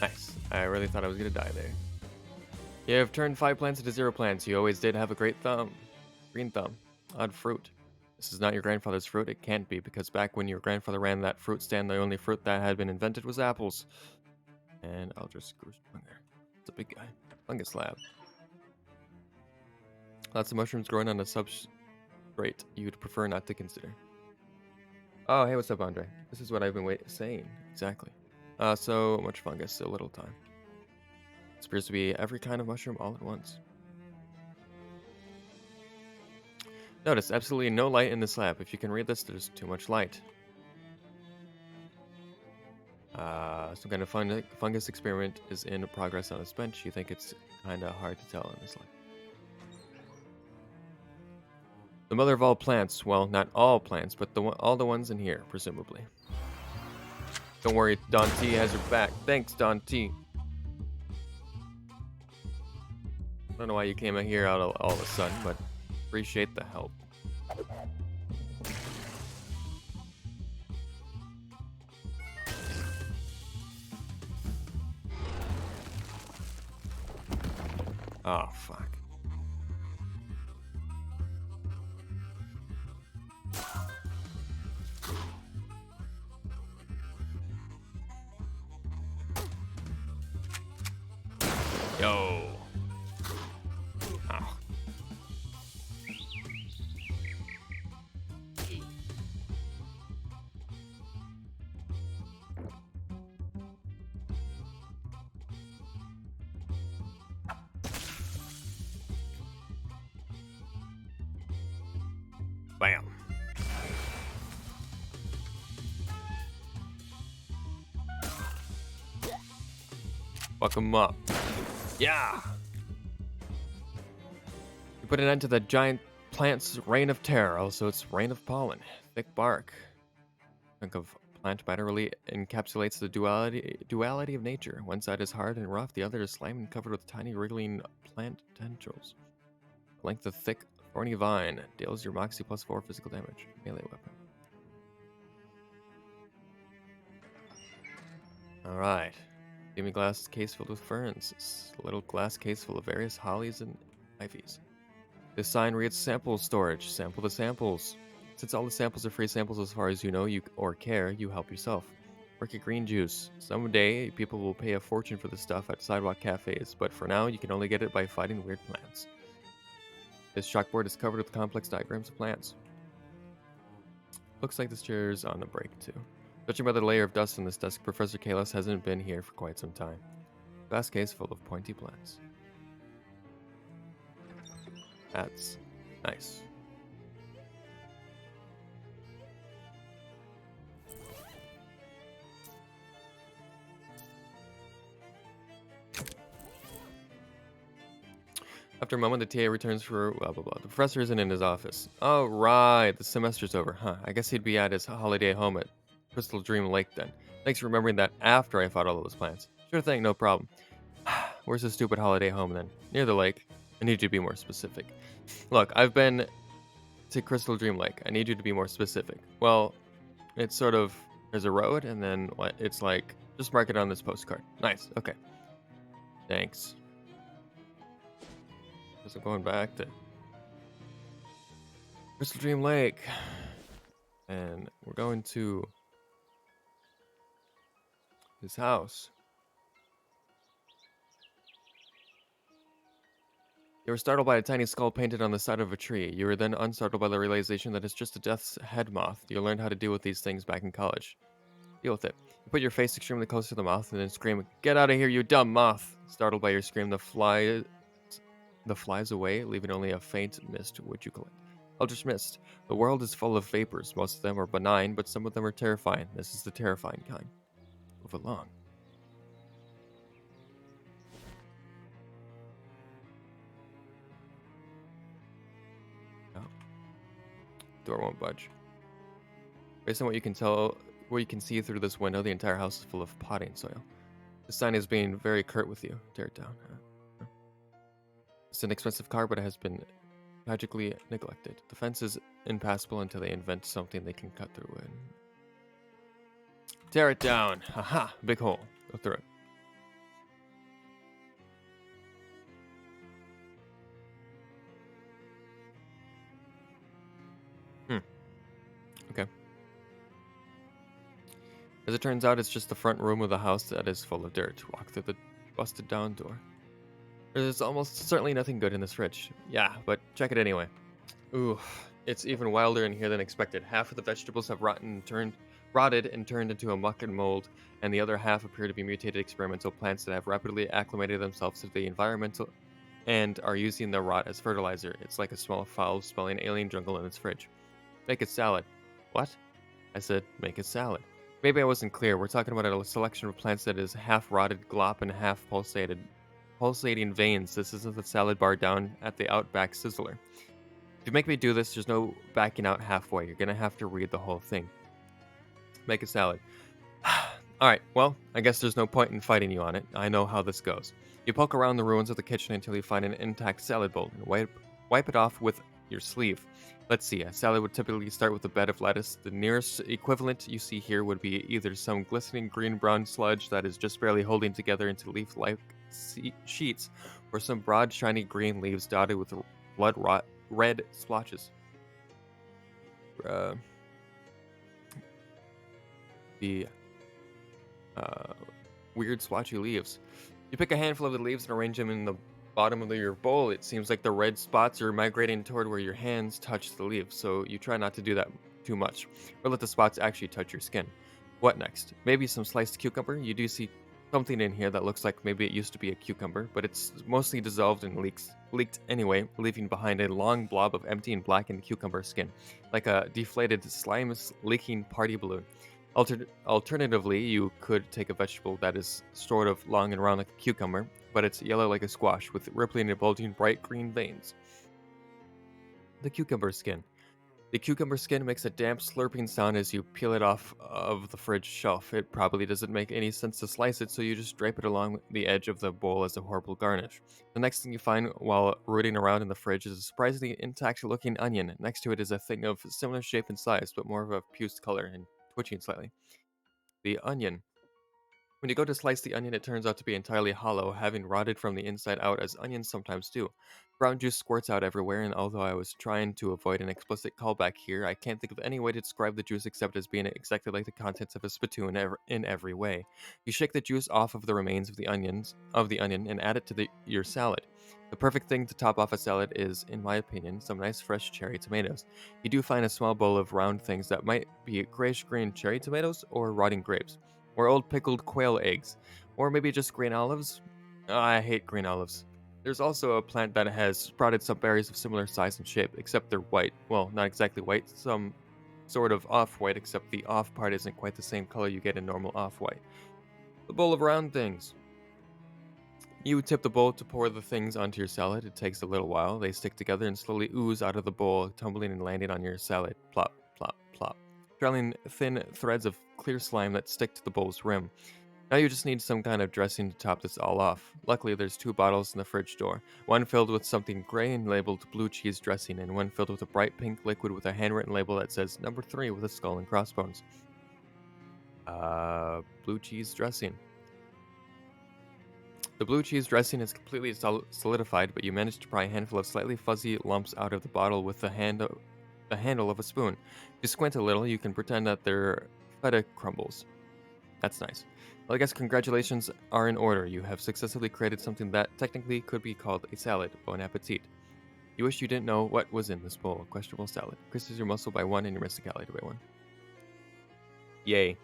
Nice. I really thought I was gonna die there. You have turned 5 plants into 0 plants. You always did have a great thumb. Green thumb. Odd fruit. This is not your grandfather's fruit. It can't be, because back when your grandfather ran that fruit stand, the only fruit that had been invented was apples. And I'll just screw on there. It's a big guy. Fungus lab. Lots of mushrooms growing on a substrate you'd prefer not to consider. Oh, hey, what's up, Andre? This is what I've been saying. Exactly. So much fungus, so little time. It appears to be every kind of mushroom all at once. Notice, absolutely no light in this lab. If you can read this, there's too much light. Some kind of fungus experiment is in progress on this bench. You think it's kind of hard to tell in this light. The mother of all plants. Well, not all plants, but all the ones in here, presumably. Don't worry, Don T has your back. Thanks, Don T. I don't know why you came out here all of a sudden, but appreciate the help. Oh, fuck. Yo. Oh. Bam. Fuck him up. Yeah. You put an end to the giant plant's reign of terror. Also, its reign of pollen. Thick bark. Chunk of plant matter really encapsulates the duality of nature. One side is hard and rough, the other is slimy and covered with tiny wriggling plant tendrils. Length of thick, thorny vine. Deals your Moxie +4 physical damage. Melee weapon. Alright. Give me a glass case filled with ferns. It's a little glass case full of various hollies and ivies. This sign reads sample storage. Sample the samples. Since all the samples are free samples as far as you know or care, you help yourself. Work at Green Juice. Someday, people will pay a fortune for the stuff at sidewalk cafes, but for now, you can only get it by fighting weird plants. This chalkboard is covered with complex diagrams of plants. Looks like this chair's on the break, too. Judging by the layer of dust on this desk, Professor Kalos hasn't been here for quite some time. Glass case full of pointy plants. That's nice. After a moment, the TA returns for blah blah blah. The professor isn't in his office. Oh right, the semester's over. Huh, I guess he'd be at his holiday home at Crystal Dream Lake then. Thanks for remembering that after I fought all of those plants. Sure thing, no problem. Where's the stupid holiday home then? Near the lake. I need you to be more specific. Look, I've been to Crystal Dream Lake. I need you to be more specific. Well, it's sort of, there's a road and then it's like, just mark it on this postcard. Nice, okay. Thanks. Guess I'm going back to Crystal Dream Lake. And we're going to his house. You were startled by a tiny skull painted on the side of a tree. You were then unstartled by the realization that it's just a death's head moth. You learned how to deal with these things back in college. Deal with it. You put your face extremely close to the moth and then scream, "Get out of here, you dumb moth!" Startled by your scream, the flies away, leaving only a faint mist which you collect. Eldritch mist. The world is full of vapors. Most of them are benign, but some of them are terrifying. This is the terrifying kind. Move along. Door won't budge. Based on what you can tell, what you can see through this window, the entire house is full of potting soil. The sign is being very curt with you. Tear it down. It's an expensive car, but it has been tragically neglected. The fence is impassable until they invent something they can cut through it. Tear it down. Haha, big hole. Go through it. Okay. As it turns out, it's just the front room of the house that is full of dirt. Walk through the busted down door. There's almost certainly nothing good in this fridge. Yeah, but check it anyway. Ooh, it's even wilder in here than expected. Half of the vegetables have rotted and turned into a muck and mold, and the other half appear to be mutated experimental plants that have rapidly acclimated themselves to the environmental and are using the rot as fertilizer. It's like a small foul-smelling alien jungle in its fridge. Make a salad. What? I said, make a salad. Maybe I wasn't clear. We're talking about a selection of plants that is half-rotted glop and half-pulsating veins. This isn't the salad bar down at the Outback Sizzler. If you make me do this, there's no backing out halfway. You're gonna have to read the whole thing. Make a salad. Alright, well, I guess there's no point in fighting you on it. I know how this goes. You poke around the ruins of the kitchen until you find an intact salad bowl and wipe it off with your sleeve. Let's see, a salad would typically start with a bed of lettuce. The nearest equivalent you see here would be either some glistening green-brown sludge that is just barely holding together into leaf-like sheets, or some broad, shiny green leaves dotted with red splotches. The weird splotchy leaves. You pick a handful of the leaves and arrange them in the bottom of your bowl. It seems like the red spots are migrating toward where your hands touch the leaves, so you try not to do that too much, or let the spots actually touch your skin. What next? Maybe some sliced cucumber? You do see something in here that looks like maybe it used to be a cucumber, but it's mostly dissolved and leaked anyway, leaving behind a long blob of empty and blackened cucumber skin, like a deflated slime leaking party balloon. Alternatively, you could take a vegetable that is sort of long and round like a cucumber, but it's yellow like a squash with rippling and bulging bright green veins. The cucumber skin. The cucumber skin makes a damp slurping sound as you peel it off of the fridge shelf. It probably doesn't make any sense to slice it, so you just drape it along the edge of the bowl as a horrible garnish. The next thing you find while rooting around in the fridge is a surprisingly intact looking onion. Next to it is a thing of similar shape and size, but more of a puce color and twitching slightly. The onion. When you go to slice the onion, it turns out to be entirely hollow, having rotted from the inside out as onions sometimes do. Brown juice squirts out everywhere, and although I was trying to avoid an explicit callback here, I can't think of any way to describe the juice except as being exactly like the contents of a spittoon in every way. You shake the juice off of the remains of the onion and add it to your salad. The perfect thing to top off a salad is, in my opinion, some nice fresh cherry tomatoes. You do find a small bowl of round things that might be grayish green cherry tomatoes or rotting grapes or old pickled quail eggs, or maybe just green olives. I hate green olives. There's also a plant that has sprouted some berries of similar size and shape, except they're white. Well, not exactly white, some sort of off-white, except the off part isn't quite the same color you get in normal off-white. The bowl of round things. You tip the bowl to pour the things onto your salad. It takes a little while. They stick together and slowly ooze out of the bowl, tumbling and landing on your salad. Plop, plop, plop. Trailing thin threads of clear slime that stick to the bowl's rim. Now you just need some kind of dressing to top this all off. Luckily, there's two bottles in the fridge door. One filled with something gray and labeled blue cheese dressing, and one filled with a bright pink liquid with a handwritten label that says number 3 with a skull and crossbones. Blue cheese dressing. The blue cheese dressing is completely solidified, but you manage to pry a handful of slightly fuzzy lumps out of the bottle with the handle of a spoon. If you squint a little, you can pretend that they're feta crumbles. That's nice. Well, I guess congratulations are in order. You have successfully created something that technically could be called a salad. Bon appetit. You wish you didn't know what was in this bowl. Questionable salad. Increases your muscle by 1 and your mysticality by 1. Yay.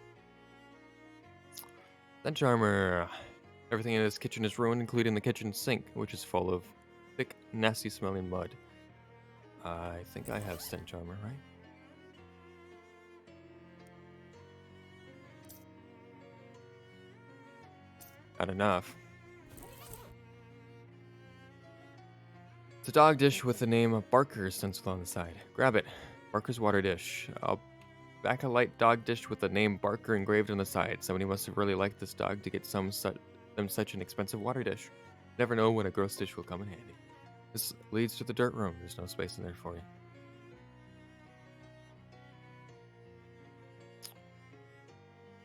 Stench armor. Everything in this kitchen is ruined, including the kitchen sink, which is full of thick, nasty smelling mud. I think I have stench armor, right? Not enough. It's a dog dish with the name Barker stenciled on the side. Grab it. Barker's water dish. I'll back a light dog dish with the name Barker engraved on the side. Somebody must have really liked this dog to get them such an expensive water dish. Never know when a gross dish will come in handy. This leads to the dirt room. There's no space in there for you.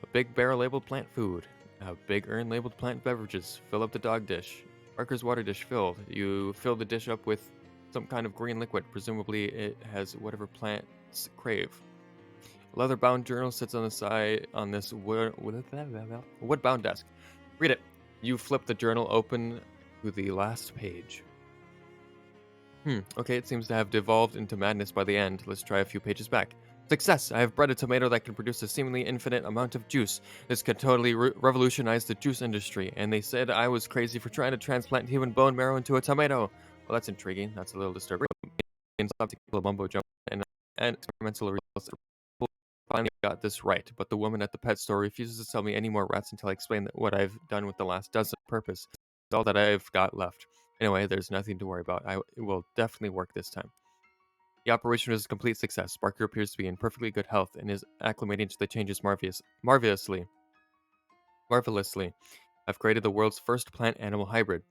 A big barrel labeled plant food. A big urn labeled plant beverages. Fill up the dog dish. Barker's water dish filled. You fill the dish up with some kind of green liquid. Presumably it has whatever plants crave. A leather-bound journal sits on the side on this wood-bound desk. Read it. You flip the journal open to the last page. Okay, it seems to have devolved into madness by the end. Let's try a few pages back. Success! I have bred a tomato that can produce a seemingly infinite amount of juice. This could totally revolutionize the juice industry, and they said I was crazy for trying to transplant human bone marrow into a tomato. Well, that's intriguing. That's a little disturbing. And stop to kill a mumbo jumbo and experimental results. Finally got this right, but the woman at the pet store refuses to sell me any more rats until I explain what I've done with the last dozen. Purpose. It's all that I've got left. Anyway, there's nothing to worry about. It will definitely work this time. The operation was a complete success. Barker appears to be in perfectly good health and is acclimating to the changes marvelously. I've created the world's first plant-animal hybrid.